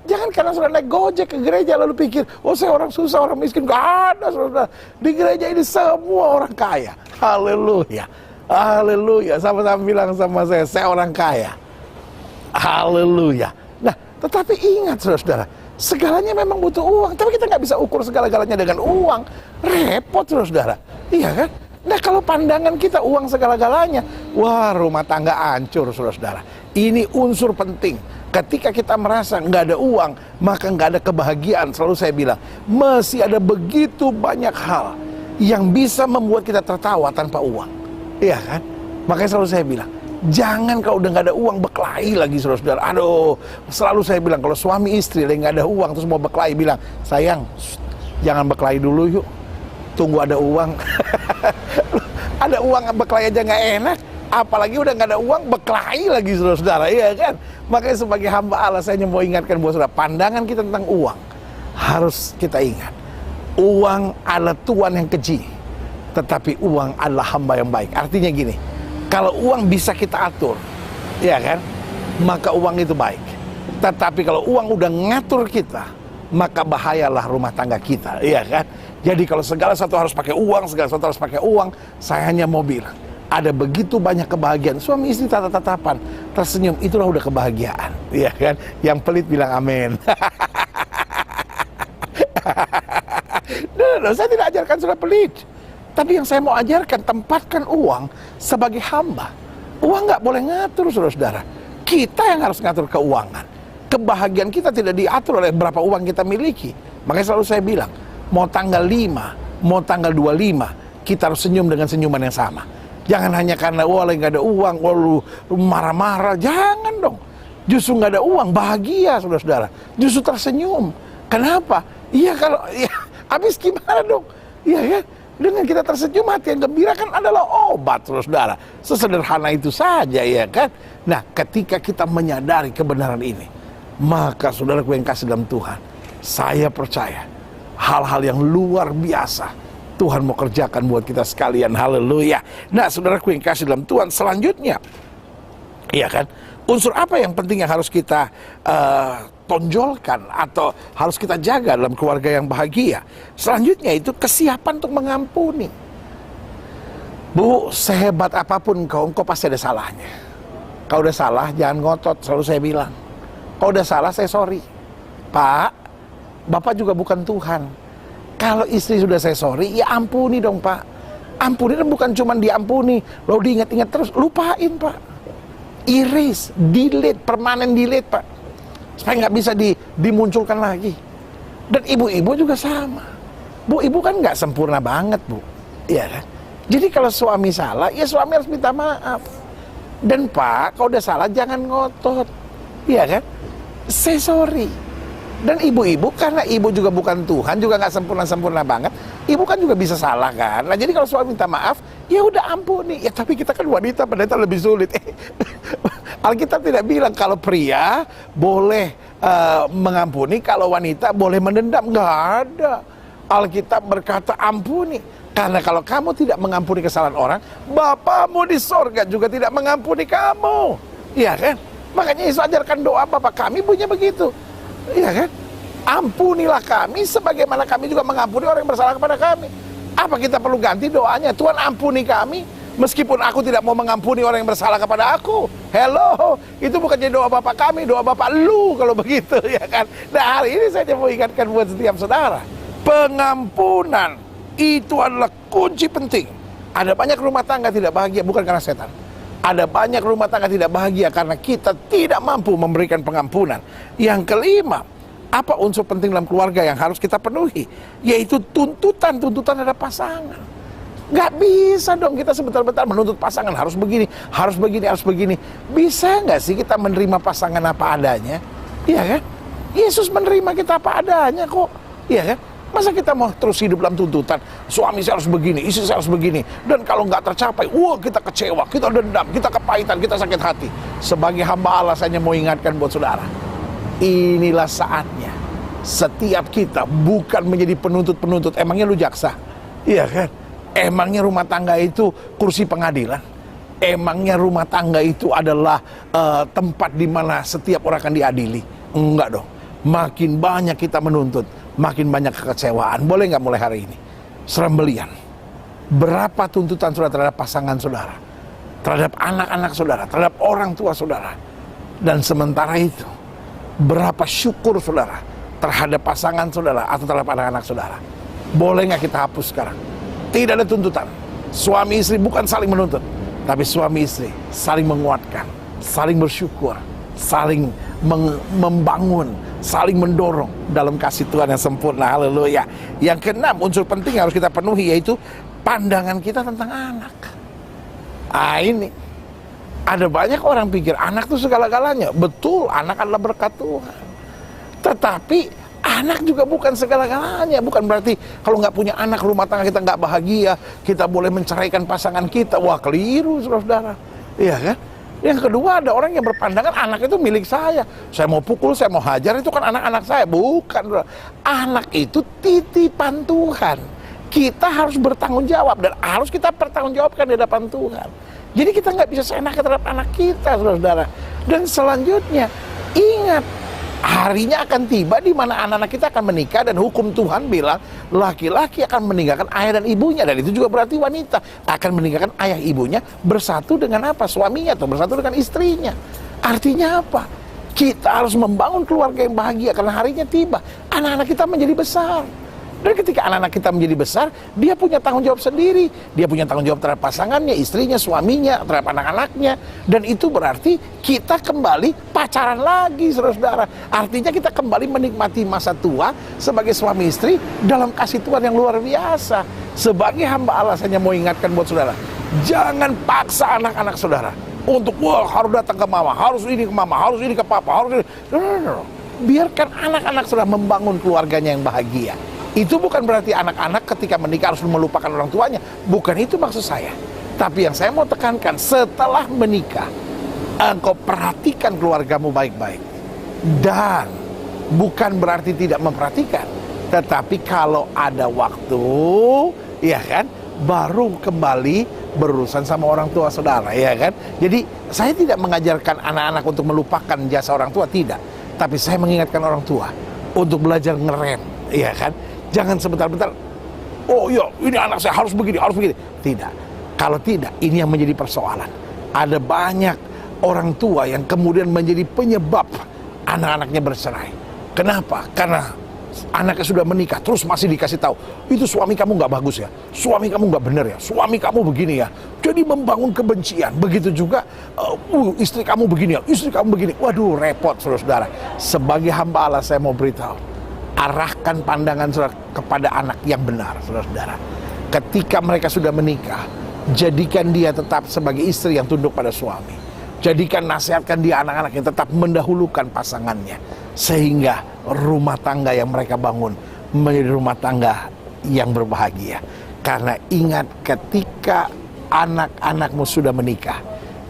Jangan karena sudah naik Gojek ke gereja lalu pikir, oh saya orang susah, orang miskin. Gak ada, saudara. Di gereja ini semua orang kaya. Haleluya. Haleluya. Sama-sama bilang sama saya orang kaya. Haleluya. Nah, tetapi ingat saudara, segalanya memang butuh uang. Tapi kita nggak bisa ukur segala-galanya dengan uang. Repot saudara. Iya kan? Nah, kalau pandangan kita uang segala-galanya, wah rumah tangga hancur saudara. Ini unsur penting. Ketika kita merasa nggak ada uang, maka nggak ada kebahagiaan. Selalu saya bilang, masih ada begitu banyak hal yang bisa membuat kita tertawa tanpa uang. Iya kan? Makanya selalu saya bilang, jangan kalau udah nggak ada uang berkelahi lagi, saudara-saudara. Aduh, selalu saya bilang kalau suami istri lagi nggak ada uang terus mau berkelahi, bilang, sayang, jangan berkelahi dulu yuk, tunggu ada uang. Ada uang berkelahi aja nggak enak, apalagi udah nggak ada uang berkelahi lagi, saudara-saudara. Iya kan? Makanya sebagai hamba Allah saya hanya mau ingatkan buat saudara, pandangan kita tentang uang harus kita ingat. Uang adalah tuan yang keji, tetapi uang adalah hamba yang baik. Artinya gini, kalau uang bisa kita atur, ya kan, maka uang itu baik. Tetapi kalau uang udah ngatur kita, maka bahayalah rumah tangga kita, ya kan. Jadi kalau segala sesuatu harus pakai uang, segala sesuatu harus pakai uang, saya hanya mau bilang, ada begitu banyak kebahagiaan. Suami istri tatap-tatapan, tersenyum, itulah udah kebahagiaan, ya kan. Yang pelit bilang amin. No, saya tidak ajarkan saudara pelit. Tapi yang saya mau ajarkan, tempatkan uang sebagai hamba. Uang nggak boleh ngatur, saudara-saudara. Kita yang harus ngatur keuangan. Kebahagiaan kita tidak diatur oleh berapa uang kita miliki. Makanya selalu saya bilang, mau tanggal 5, mau tanggal 25, kita harus senyum dengan senyuman yang sama. Jangan hanya karena lagi nggak ada uang, lu marah-marah. Jangan dong. Justru nggak ada uang, bahagia, saudara-saudara. Justru tersenyum. Kenapa? Iya, kalau ya, habis gimana dong? Iya kan? Dengan kita tersenyum, hati yang gembira kan adalah obat, saudara. Sesederhana itu saja, ya kan? Nah, ketika kita menyadari kebenaran ini, maka saudaraku yang kasih dalam Tuhan, saya percaya hal-hal yang luar biasa Tuhan mau kerjakan buat kita sekalian. Haleluya. Nah, saudaraku yang kasih dalam Tuhan, selanjutnya, iya kan? Unsur apa yang penting yang harus kita tonjolkan atau harus kita jaga dalam keluarga yang bahagia? Selanjutnya itu kesiapan untuk mengampuni. Bu, sehebat apapun engkau pasti ada salahnya. Kalau udah salah, jangan ngotot, selalu saya bilang. Kalau udah salah, saya sorry. Pak, Bapak juga bukan Tuhan. Kalau istri sudah saya sorry, ya ampuni dong, Pak. Ampuni dan bukan cuma diampuni, lalu diingat-ingat terus, lupain, Pak. Erase, delete, permanen delete, Pak. Supaya nggak bisa dimunculkan lagi. Dan ibu-ibu juga sama. Bu, ibu kan nggak sempurna banget, Bu. Iya kan? Jadi kalau suami salah, ya suami harus minta maaf. Dan Pak, kalau udah salah jangan ngotot. Iya kan? Say sorry. Dan ibu-ibu, karena ibu juga bukan Tuhan, juga nggak sempurna-sempurna banget, ibu kan juga bisa salah kan. Nah, jadi kalau suami minta maaf, ya udah ampuni. Ya tapi kita kan wanita, padahal lebih sulit. Alkitab tidak bilang kalau pria boleh mengampuni, kalau wanita boleh mendendam. Nggak ada. Alkitab berkata ampuni. Karena kalau kamu tidak mengampuni kesalahan orang, Bapamu di sorga juga tidak mengampuni kamu. Iya kan? Makanya Yesus ajarkan doa Bapa kami bunyinya begitu. Iya kan? Ampunilah kami sebagaimana kami juga mengampuni orang yang bersalah kepada kami. Apa kita perlu ganti doanya? Tuhan ampuni kami meskipun aku tidak mau mengampuni orang yang bersalah kepada aku. Hello, itu bukan jadi doa Bapak kami, doa Bapak lu kalau begitu, ya kan? Nah, hari ini saya mau ingatkan buat setiap saudara, pengampunan itu adalah kunci penting. Ada banyak rumah tangga tidak bahagia bukan karena setan. Ada banyak rumah tangga tidak bahagia karena kita tidak mampu memberikan pengampunan. Yang kelima, apa unsur penting dalam keluarga yang harus kita penuhi? Yaitu tuntutan terhadap pasangan. Nggak bisa dong kita sebentar-bentar menuntut pasangan harus begini, harus begini, harus begini. Bisa nggak sih kita menerima pasangan apa adanya? Iya kan? Yesus menerima kita apa adanya kok. Iya kan? Masa kita mau terus hidup dalam tuntutan? Suami saya harus begini, istri saya harus begini. Dan kalau nggak tercapai, wah kita kecewa, kita dendam, kita kepahitan, kita sakit hati. Sebagai hamba Allah saya mau ingatkan buat saudara. Inilah saatnya. Setiap kita bukan menjadi penuntut-penuntut. Emangnya lu jaksa? Iya kan? Emangnya rumah tangga itu kursi pengadilan? Emangnya rumah tangga itu adalah tempat di mana setiap orang akan diadili? Enggak dong. Makin banyak kita menuntut, makin banyak kekecewaan. Boleh nggak mulai hari ini? Serembelian. Berapa tuntutan saudara terhadap pasangan saudara, terhadap anak-anak saudara, terhadap orang tua saudara. Dan sementara itu, berapa syukur saudara terhadap pasangan saudara atau terhadap anak-anak saudara. Boleh nggak kita hapus sekarang? Tidak ada tuntutan. Suami istri bukan saling menuntut, tapi suami istri saling menguatkan, saling bersyukur, saling membangun, saling mendorong dalam kasih Tuhan yang sempurna. Haleluya. Yang keenam, unsur penting yang harus kita penuhi yaitu pandangan kita tentang anak. Ini ada banyak orang pikir anak itu segala-galanya. Betul, anak adalah berkat Tuhan. Tetapi anak juga bukan segala-galanya. Bukan berarti kalau nggak punya anak, rumah tangga kita nggak bahagia, kita boleh menceraikan pasangan kita. Wah, keliru, saudara. Iya kan? Yang kedua, ada orang yang berpandangan anak itu milik saya. Saya mau pukul, saya mau hajar, itu kan anak-anak saya. Bukan, saudara. Anak itu titipan Tuhan. Kita harus bertanggung jawab dan harus kita pertanggungjawabkan di hadapan Tuhan. Jadi kita nggak bisa seenaknya terhadap anak kita, saudara. Dan selanjutnya, ingat, harinya akan tiba di mana anak-anak kita akan menikah dan hukum Tuhan bilang laki-laki akan meninggalkan ayah dan ibunya, dan itu juga berarti wanita akan meninggalkan ayah ibunya bersatu dengan apa? Suaminya atau bersatu dengan istrinya. Artinya apa? Kita harus membangun keluarga yang bahagia karena harinya tiba. Anak-anak kita menjadi besar. Dan ketika anak-anak kita menjadi besar, dia punya tanggung jawab sendiri. Dia punya tanggung jawab terhadap pasangannya, istrinya, suaminya, terhadap anak-anaknya. Dan itu berarti kita kembali pacaran lagi, saudara-saudara. Artinya kita kembali menikmati masa tua sebagai suami istri dalam kasih Tuhan yang luar biasa. Sebagai hamba Allah, saya mau ingatkan buat saudara, jangan paksa anak-anak saudara untuk, wah, harus datang ke mama, harus ini ke mama, harus ini ke papa, harus ini. No. Biarkan anak-anak saudara membangun keluarganya yang bahagia. Itu bukan berarti anak-anak ketika menikah harus melupakan orang tuanya. Bukan itu maksud saya. Tapi yang saya mau tekankan, setelah menikah, engkau perhatikan keluargamu baik-baik. Dan bukan berarti tidak memperhatikan. Tetapi kalau ada waktu, ya kan, baru kembali berurusan sama orang tua saudara, ya kan. Jadi saya tidak mengajarkan anak-anak untuk melupakan jasa orang tua, tidak. Tapi saya mengingatkan orang tua untuk belajar ngerem, ya kan. Jangan sebentar-bentar, oh iya, ini anak saya harus begini, harus begini. Tidak. Kalau tidak, ini yang menjadi persoalan. Ada banyak orang tua yang kemudian menjadi penyebab anak-anaknya bercerai. Kenapa? Karena anaknya sudah menikah, terus masih dikasih tahu, itu suami kamu nggak bagus ya, suami kamu nggak benar ya, suami kamu begini ya. Jadi membangun kebencian. Begitu juga, istri kamu begini ya, istri kamu begini. Waduh, repot, saudara-saudara. Sebagai hamba Allah, saya mau beritahu, arahkan pandangan saudara kepada anak yang benar, saudara-saudara. Ketika mereka sudah menikah, jadikan dia tetap sebagai istri yang tunduk pada suami. Jadikan, nasihatkan dia anak-anak yang tetap mendahulukan pasangannya. Sehingga rumah tangga yang mereka bangun menjadi rumah tangga yang berbahagia. Karena ingat, ketika anak-anakmu sudah menikah,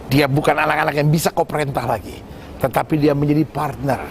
dia bukan anak-anak yang bisa kau perintah lagi, tetapi dia menjadi partner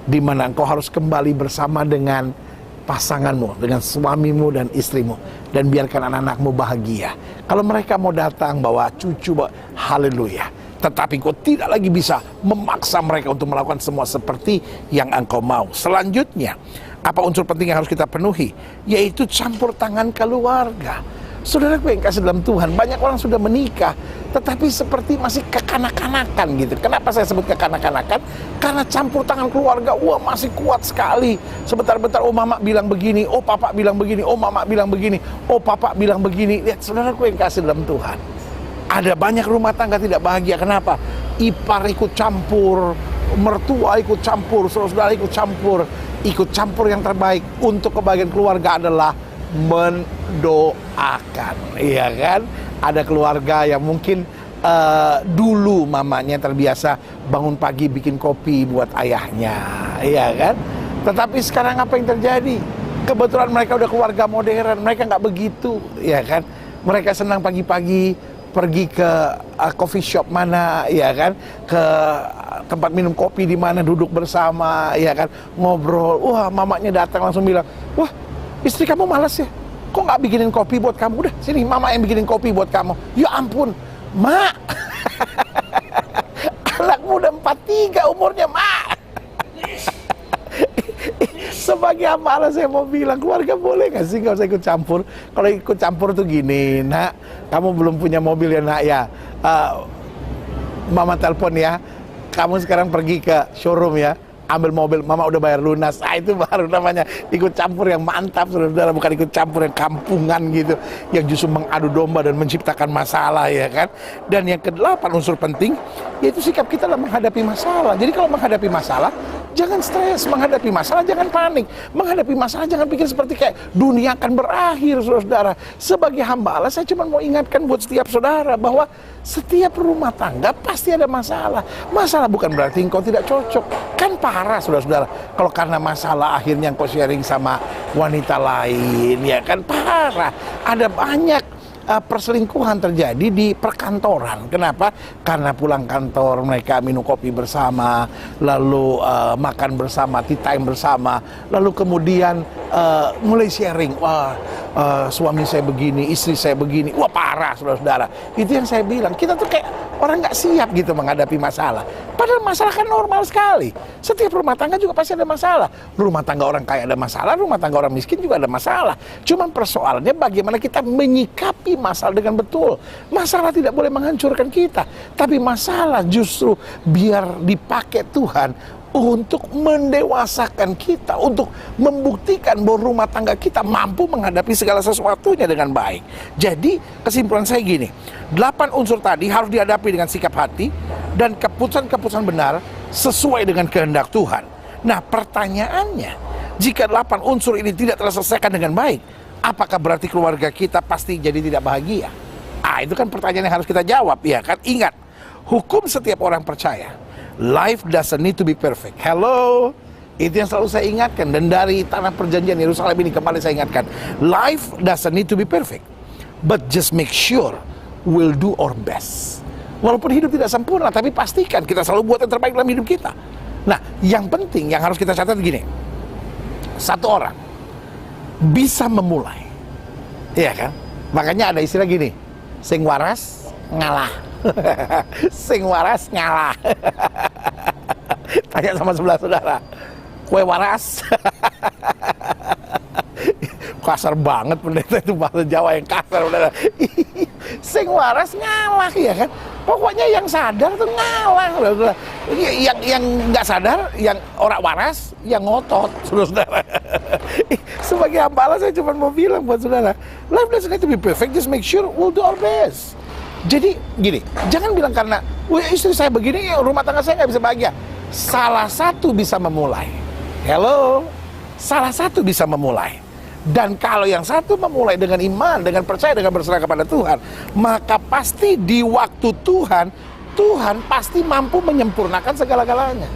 di mana engkau harus kembali bersama dengan pasanganmu, dengan suamimu dan istrimu, dan biarkan anak-anakmu bahagia. Kalau mereka mau datang bawa cucu, haleluya. Tetapi engkau tidak lagi bisa memaksa mereka untuk melakukan semua seperti yang engkau mau. Selanjutnya, apa unsur penting yang harus kita penuhi? Yaitu campur tangan keluarga. Saudaraku yang kasih dalam Tuhan, banyak orang sudah menikah, tetapi seperti masih kekanak-kanakan gitu. Kenapa saya sebut kekanak-kanakan? Karena campur tangan keluarga, wah, masih kuat sekali. Sebentar-bentar, oh mama bilang begini, oh papa bilang begini, oh mama bilang begini, oh papa bilang begini. Lihat, saudaraku yang kasih dalam Tuhan, ada banyak rumah tangga tidak bahagia. Kenapa? Ipar ikut campur, mertua ikut campur, saudara ikut campur. Ikut campur yang terbaik untuk kebahagiaan keluarga adalah mendoakan, iya kan? Ada keluarga yang mungkin dulu mamanya terbiasa bangun pagi bikin kopi buat ayahnya, iya kan? Tetapi sekarang apa yang terjadi? Kebetulan mereka udah keluarga modern, mereka nggak begitu, iya kan? Mereka senang pagi-pagi pergi ke coffee shop mana, ya kan, ke tempat minum kopi di mana, duduk bersama, ya kan, ngobrol. Wah, mamanya datang langsung bilang, wah, istri kamu malas ya, kok nggak bikinin kopi buat kamu? Udah, sini mama yang bikinin kopi buat kamu. Ya ampun, mak, anakmu udah 43 umurnya, mak. Sebagai hamba Allah, saya mau bilang, keluarga boleh gak sih gak usah ikut campur? Kalau ikut campur tuh gini, nak, kamu belum punya mobil ya nak ya, mama telepon ya, kamu sekarang pergi ke showroom ya, ambil mobil, mama udah bayar lunas. Itu baru namanya ikut campur yang mantap, saudara. Bukan ikut campur yang kampungan gitu, yang justru mengadu domba dan menciptakan masalah, ya kan. Dan yang ke-8 unsur penting, yaitu sikap kita dalam menghadapi masalah. Jadi kalau menghadapi masalah, jangan stres. Menghadapi masalah jangan panik. Menghadapi masalah jangan pikir seperti kayak dunia akan berakhir, saudara. Sebagai hamba Allah, saya cuma mau ingatkan buat setiap saudara bahwa setiap rumah tangga pasti ada masalah. Masalah bukan berarti engkau tidak cocok. Kan parah, saudara-saudara, kalau karena masalah akhirnya engkau sharing sama wanita lain, ya kan parah. Ada banyak perselingkuhan terjadi di perkantoran. Kenapa? Karena pulang kantor mereka minum kopi bersama, lalu makan bersama, tea time bersama, lalu kemudian mulai sharing, wah suami saya begini, istri saya begini, wah parah, saudara-saudara. Itu yang saya bilang, kita tuh kayak orang nggak siap gitu menghadapi masalah. Padahal masalah kan normal sekali. Setiap rumah tangga juga pasti ada masalah. Rumah tangga orang kaya ada masalah, rumah tangga orang miskin juga ada masalah. Cuman persoalannya bagaimana kita menyikapi masalah dengan betul. Masalah tidak boleh menghancurkan kita, tapi masalah justru biar dipakai Tuhan untuk mendewasakan kita, untuk membuktikan bahwa rumah tangga kita mampu menghadapi segala sesuatunya dengan baik. Jadi kesimpulan saya gini, 8 unsur tadi harus dihadapi dengan sikap hati dan keputusan-keputusan benar sesuai dengan kehendak Tuhan. Nah pertanyaannya, jika 8 unsur ini tidak terselesaikan dengan baik, apakah berarti keluarga kita pasti jadi tidak bahagia? Itu kan pertanyaan yang harus kita jawab, ya kan? Ingat, hukum setiap orang percaya, life doesn't need to be perfect. Hello, itu yang selalu saya ingatkan. Dan dari tanah perjanjian Yerusalem ini kembali saya ingatkan, life doesn't need to be perfect, but just make sure we'll do our best. Walaupun hidup tidak sempurna, tapi pastikan kita selalu buat yang terbaik dalam hidup kita. Nah, yang penting yang harus kita catat gini, satu orang bisa memulai, iya kan? Makanya ada istilah gini, sing waras ngalah. Sing waras ngalah. Tanya sama sebelah saudara, kue waras. Kasar banget pendeta itu, bahasa Jawa yang kasar, saudara. Sing waras ngalah, ya kan? Pokoknya yang sadar tuh ngalah, saudara. Yang nggak sadar, yang orang waras, yang ngotot, saudara. Sebagai hamba Allah, saya cuma mau bilang buat saudara, life doesn't need to be perfect, just make sure we'll do our best. Jadi gini, jangan bilang karena istri saya begini, rumah tangga saya nggak bisa bahagia. Salah satu bisa memulai. Hello, salah satu bisa memulai. Dan kalau yang satu memulai dengan iman, dengan percaya, dengan berserah kepada Tuhan, maka pasti di waktu Tuhan, Tuhan pasti mampu menyempurnakan segala-galanya.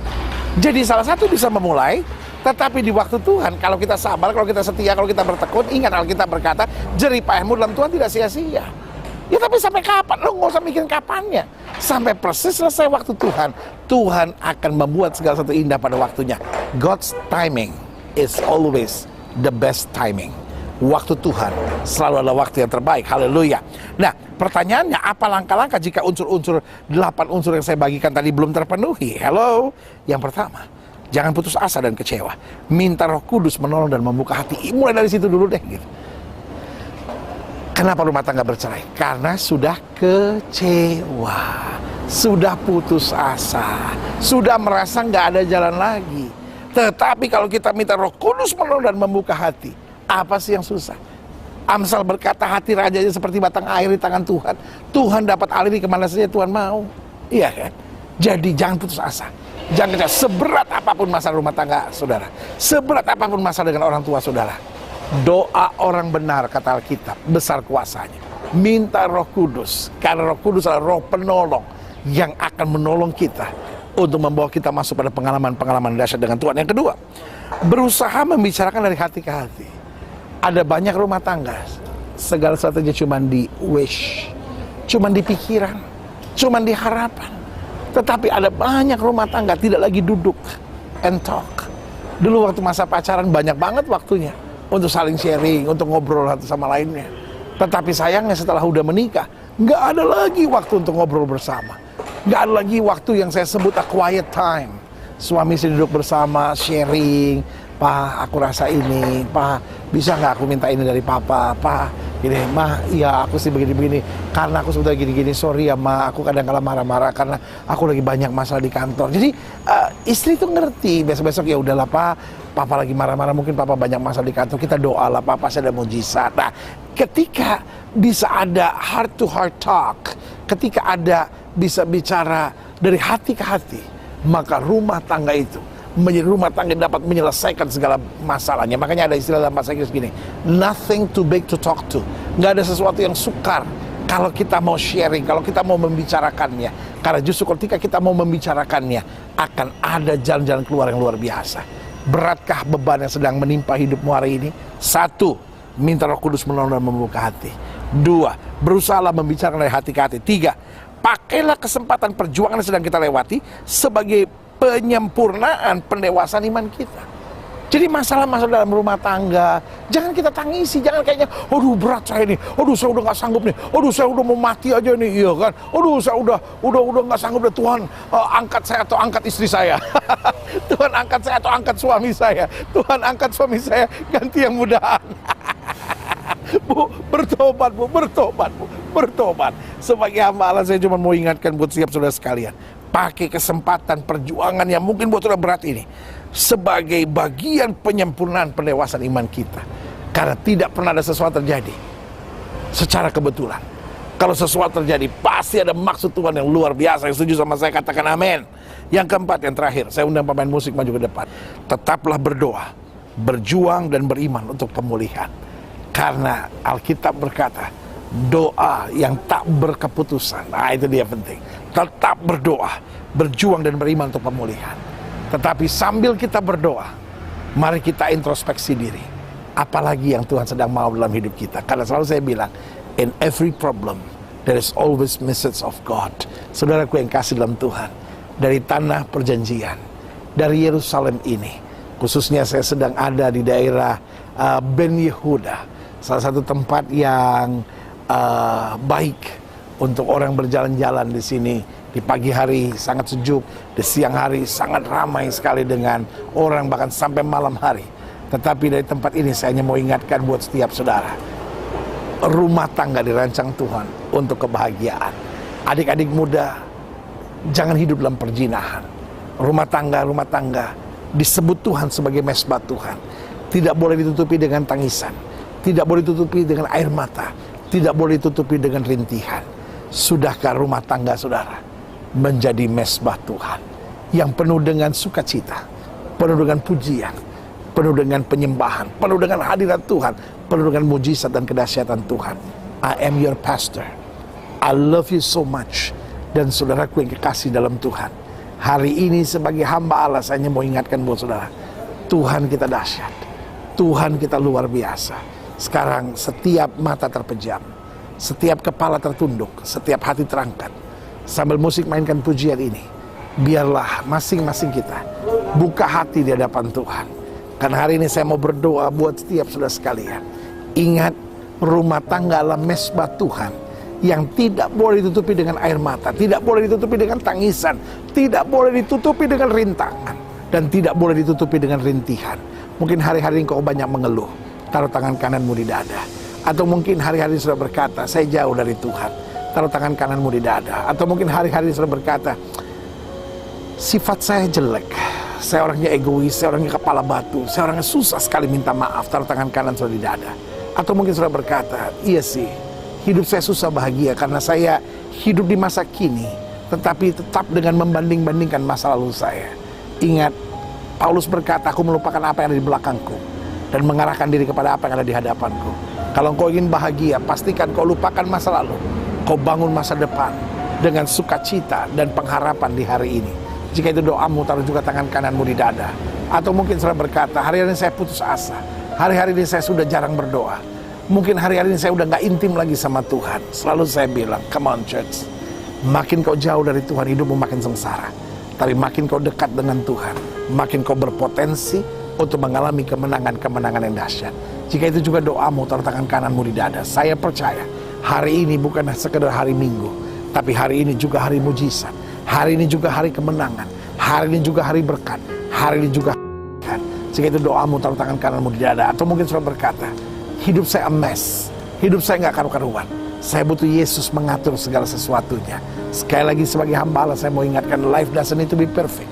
Jadi salah satu bisa memulai, tetapi di waktu Tuhan, kalau kita sabar, kalau kita setia, kalau kita bertekun, ingat Alkitab berkata, jerih payahmu dalam Tuhan tidak sia-sia. Ya tapi sampai kapan? Lo nggak usah mikirin kapannya. Sampai persis selesai waktu Tuhan, Tuhan akan membuat segala sesuatu indah pada waktunya. God's timing is always the best timing. Waktu Tuhan selalu adalah waktu yang terbaik. Haleluya. Nah, pertanyaannya, apa langkah-langkah jika unsur-unsur 8 unsur yang saya bagikan tadi belum terpenuhi? Hello. Yang pertama, jangan putus asa dan kecewa. Minta Roh Kudus menolong dan membuka hati. Mulai dari situ dulu deh gitu. Kenapa rumah tangga bercerai? Karena sudah kecewa, sudah putus asa, sudah merasa nggak ada jalan lagi. Tetapi kalau kita minta Roh Kudus menolong dan membuka hati, apa sih yang susah? Amsal berkata, hati rajanya seperti batang air di tangan Tuhan. Tuhan dapat aliri kemana saja Tuhan mau. Iya kan? Jadi jangan putus asa. Jangan kecewa. Seberat apapun masalah rumah tangga saudara, seberat apapun masalah dengan orang tua saudara, doa orang benar, kata Alkitab, besar kuasanya. Minta Roh Kudus, karena Roh Kudus adalah Roh penolong yang akan menolong kita untuk membawa kita masuk pada pengalaman-pengalaman dahsyat dengan Tuhan. Yang kedua, berusaha membicarakan dari hati ke hati. Ada banyak rumah tangga, segala sesuatunya cuma di wish, cuma di pikiran, cuma di harapan. Tetapi ada banyak rumah tangga tidak lagi duduk and talk. Dulu waktu masa pacaran banyak banget waktunya untuk saling sharing, untuk ngobrol satu sama lainnya. Tetapi sayangnya setelah udah menikah, nggak ada lagi waktu untuk ngobrol bersama. Nggak ada lagi waktu yang saya sebut a quiet time. Suami istri duduk bersama, sharing, "Pa, aku rasa ini, Pa, bisa nggak aku minta ini dari Papa, Pa, gini, Ma, iya aku sih begini-begini, karena aku sudah gini-gini, sorry ya Ma, aku kadang-kala marah-marah karena aku lagi banyak masalah di kantor." Jadi istri tuh ngerti, besok-besok ya udahlah Pa, Papa lagi marah-marah, mungkin Papa banyak masalah di kantor, kita doalah Papa, pasti ada mujizat. Nah, ketika bisa ada heart to heart talk, ketika ada bisa bicara dari hati ke hati, maka rumah tangga itu menjadi rumah tangga yang dapat menyelesaikan segala masalahnya. Makanya ada istilah dalam bahasa Inggris gini, nothing too big to talk to. Nggak ada sesuatu yang sukar kalau kita mau sharing, kalau kita mau membicarakannya. Karena justru ketika kita mau membicarakannya, akan ada jalan-jalan keluar yang luar biasa. Beratkah beban yang sedang menimpa hidupmu hari ini? 1, minta Roh Kudus menolong dan membuka hati. 2, berusahalah membicarakan dari hati ke hati. 3, pakailah kesempatan perjuangan yang sedang kita lewati sebagai penyempurnaan pendewasaan iman kita. Jadi masalah-masalah dalam rumah tangga jangan kita tangisi, jangan kayaknya, aduh berat saya nih, aduh saya udah nggak sanggup nih, aduh saya udah mau mati aja nih, iya kan, aduh saya udah nggak sanggup deh, Tuhan angkat saya atau angkat istri saya. Tuhan angkat saya atau angkat suami saya, Tuhan angkat suami saya, ganti yang mudahan. Bu, bertobat Bu, bertobat. Sebagai hamba Allah, saya cuma mau ingatkan buat siap saudara sekalian, pakai kesempatan perjuangan yang mungkin buat saudara berat ini sebagai bagian penyempurnaan pendewasaan iman kita. Karena tidak pernah ada sesuatu terjadi secara kebetulan. Kalau sesuatu terjadi, pasti ada maksud Tuhan yang luar biasa. Yang setuju sama saya katakan amin. Yang keempat, yang terakhir, saya undang pemain musik maju ke depan. Tetaplah berdoa, berjuang dan beriman untuk pemulihan. Karena Alkitab berkata, doa yang tak berkeputusan. Nah, itu dia penting. Tetap berdoa, berjuang dan beriman untuk pemulihan. Tetapi sambil kita berdoa, mari kita introspeksi diri. Apalagi yang Tuhan sedang mau dalam hidup kita. Karena selalu saya bilang, in every problem, there is always message of God. Saudaraku yang kasih dalam Tuhan, dari tanah perjanjian, dari Yerusalem ini, khususnya saya sedang ada di daerah Ben Yehuda, salah satu tempat yang baik untuk orang berjalan-jalan di sini. Di pagi hari sangat sejuk, di siang hari sangat ramai sekali dengan orang, bahkan sampai malam hari. Tetapi dari tempat ini saya hanya mau ingatkan buat setiap saudara, rumah tangga dirancang Tuhan untuk kebahagiaan. Adik-adik muda, jangan hidup dalam perjinahan. Rumah tangga disebut Tuhan sebagai mesbah Tuhan. Tidak boleh ditutupi dengan tangisan, tidak boleh ditutupi dengan air mata, tidak boleh ditutupi dengan rintihan. Sudahkah rumah tangga saudara menjadi mesbah Tuhan yang penuh dengan sukacita, penuh dengan pujian, penuh dengan penyembahan, penuh dengan hadirat Tuhan, penuh dengan mujizat dan kedahsyatan Tuhan? I am your pastor, I love you so much. Dan saudaraku yang kekasih dalam Tuhan, hari ini sebagai hamba Allah, saya hanya mau ingatkan buat saudara, Tuhan kita dahsyat, Tuhan kita luar biasa. Sekarang setiap mata terpejam, setiap kepala tertunduk, setiap hati terangkat. Sambil musik mainkan pujian ini, biarlah masing-masing kita buka hati di hadapan Tuhan. Karena hari ini saya mau berdoa buat setiap saudara sekalian. Ingat, rumah tangga adalah mesbah Tuhan yang tidak boleh ditutupi dengan air mata, tidak boleh ditutupi dengan tangisan, tidak boleh ditutupi dengan rintangan, dan tidak boleh ditutupi dengan rintihan. Mungkin hari-hari engkau banyak mengeluh, taruh tangan kananmu di dada. Atau mungkin hari-hari sudah berkata, saya jauh dari Tuhan, taruh tangan kananmu di dada. Atau mungkin hari-hari sudah berkata, sifat saya jelek, saya orangnya egois, saya orangnya kepala batu, saya orangnya susah sekali minta maaf, taruh tangan kanan sudah di dada. Atau mungkin sudah berkata, iya sih, hidup saya susah bahagia karena saya hidup di masa kini, tetapi tetap dengan membanding-bandingkan masa lalu saya. Ingat, Paulus berkata, aku melupakan apa yang ada di belakangku dan mengarahkan diri kepada apa yang ada di hadapanku. Kalau kau ingin bahagia, pastikan kau lupakan masa lalu, kau bangun masa depan dengan sukacita dan pengharapan di hari ini. Jika itu doamu, taruh juga tangan kananmu di dada. Atau mungkin saudara berkata, hari-hari ini saya putus asa, hari-hari ini saya sudah jarang berdoa, mungkin hari-hari ini saya udah gak intim lagi sama Tuhan. Selalu saya bilang, come on church, makin kau jauh dari Tuhan, hidupmu makin sengsara. Tapi makin kau dekat dengan Tuhan, makin kau berpotensi untuk mengalami kemenangan-kemenangan yang dahsyat. Jika itu juga doamu, taruh tangan kananmu di dada. Saya percaya hari ini bukan sekedar hari Minggu, tapi hari ini juga hari mujizat. Hari ini juga hari kemenangan. Hari ini juga hari berkat. Hari ini juga hari berkat. Jika itu doamu, taruh tangan kananmu di dada. Atau mungkin saudara berkata, hidup saya a mess, hidup saya nggak karu-karuan, saya butuh Yesus mengatur segala sesuatunya. Sekali lagi sebagai hamba Allah, saya mau ingatkan, life doesn't need to be perfect,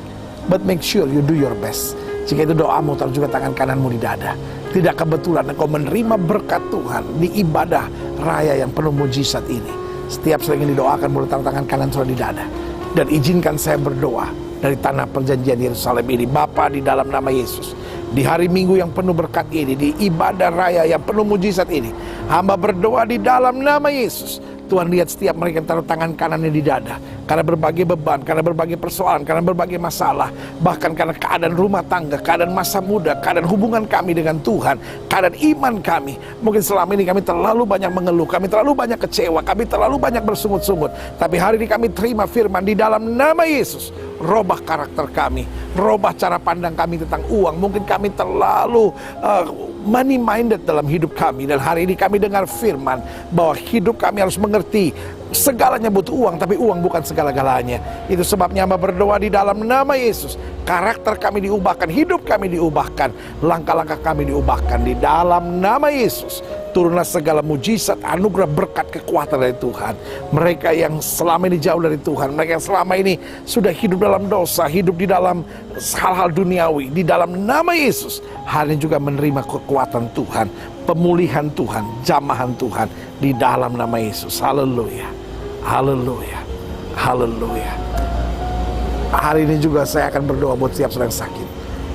but make sure you do your best. Jika itu doamu, taruh juga tangan kananmu di dada. Tidak kebetulan engkau menerima berkat Tuhan di ibadah raya yang penuh mujizat ini. Setiap saya ingin didoakan, boleh taruh tangan kanan saudara di dada. Dan izinkan saya berdoa dari tanah perjanjian Yerusalem ini. Bapa, di dalam nama Yesus, di hari Minggu yang penuh berkat ini, di ibadah raya yang penuh mujizat ini, hamba berdoa di dalam nama Yesus. Tuhan, lihat setiap mereka yang taruh tangan kanannya di dada, karena berbagai beban, karena berbagai persoalan, karena berbagai masalah, bahkan karena keadaan rumah tangga, keadaan masa muda, keadaan hubungan kami dengan Tuhan, keadaan iman kami. Mungkin selama ini kami terlalu banyak mengeluh, kami terlalu banyak kecewa, kami terlalu banyak bersungut-sungut. Tapi hari ini kami terima firman di dalam nama Yesus. Robah karakter kami, robah cara pandang kami tentang uang. Mungkin kami terlalu money minded dalam hidup kami, dan hari ini kami dengar firman bahwa hidup kami harus mengerti segalanya butuh uang, tapi uang bukan segala-galanya. Itu sebabnya hamba berdoa di dalam nama Yesus, karakter kami diubahkan, hidup kami diubahkan, langkah-langkah kami diubahkan di dalam nama Yesus. Turunlah segala mujizat, anugerah, berkat, kekuatan dari Tuhan. Mereka yang selama ini jauh dari Tuhan, mereka yang selama ini sudah hidup dalam dosa, hidup di dalam hal-hal duniawi, di dalam nama Yesus, hari ini juga menerima kekuatan Tuhan, pemulihan Tuhan, jamahan Tuhan di dalam nama Yesus. Haleluya, haleluya, haleluya. Hari ini juga saya akan berdoa buat setiap saudara yang sakit,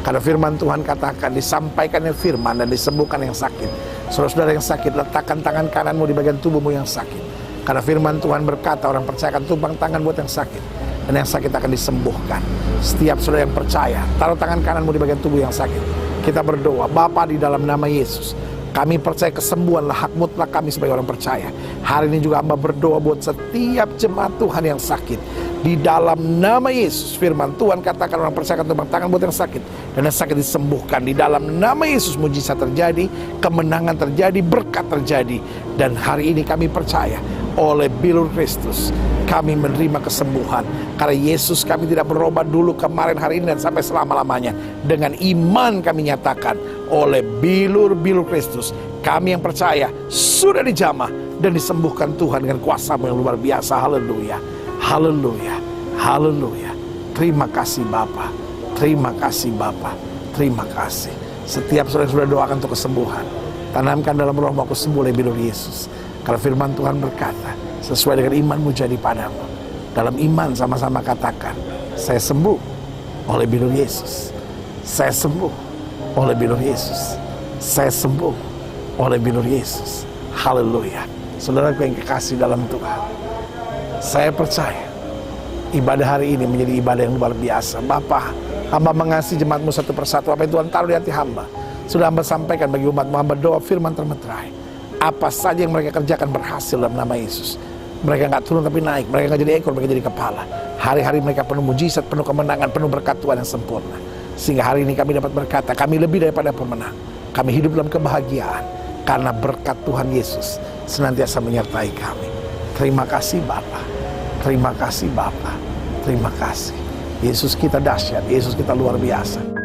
karena firman Tuhan katakan, disampaikannya firman dan disembuhkan yang sakit. Saudara-saudara yang sakit, letakkan tangan kananmu di bagian tubuhmu yang sakit, karena firman Tuhan berkata, orang percaya akan tumpang tangan buat yang sakit, dan yang sakit akan disembuhkan. Setiap saudara yang percaya, taruh tangan kananmu di bagian tubuh yang sakit. Kita berdoa, Bapa, di dalam nama Yesus, kami percaya kesembuhanlah hak mutlak kami sebagai orang percaya. Hari ini juga hamba berdoa buat setiap jemaat Tuhan yang sakit. Di dalam nama Yesus, firman Tuhan katakan, orang percaya akan tumpang tangan buat yang sakit, dan yang sakit disembuhkan. Di dalam nama Yesus, mujizat terjadi, kemenangan terjadi, berkat terjadi. Dan hari ini kami percaya, oleh bilur Kristus kami menerima kesembuhan. Karena Yesus kami tidak berubah dulu, kemarin, hari ini, dan sampai selama-lamanya. Dengan iman kami nyatakan, oleh bilur Kristus kami yang percaya sudah dijamah dan disembuhkan Tuhan dengan kuasa-Mu yang luar biasa. Haleluya, haleluya, haleluya. Terima kasih Bapa, terima kasih Bapa, terima kasih. Setiap saudara sudah doakan untuk kesembuhan, tanamkan dalam rohmu, aku sembuh oleh bilur Yesus. Kalau firman Tuhan berkata, sesuai dengan imanmu jadi padamu. Dalam iman sama-sama katakan, saya sembuh oleh bilur Yesus, saya sembuh oleh bilur Yesus, saya sembuh oleh bilur Yesus. Haleluya. Saudaraku yang kekasih dalam Tuhan, saya percaya ibadah hari ini menjadi ibadah yang luar biasa. Bapa, hamba mengasihi jemaat-Mu satu persatu. Apa yang Tuhan taruh di hati hamba, sudah hamba sampaikan bagi umat-Mu. Hamba doa firman termeterai, apa saja yang mereka kerjakan berhasil dalam nama Yesus. Mereka nggak turun tapi naik, mereka nggak jadi ekor, mereka jadi kepala. Hari-hari mereka penuh mujizat, penuh kemenangan, penuh berkat Tuhan yang sempurna. Sehingga hari ini kami dapat berkata, kami lebih daripada pemenang. Kami hidup dalam kebahagiaan, karena berkat Tuhan Yesus senantiasa menyertai kami. Terima kasih Bapa, terima kasih Bapa, terima kasih. Yesus kita dahsyat, Yesus kita luar biasa.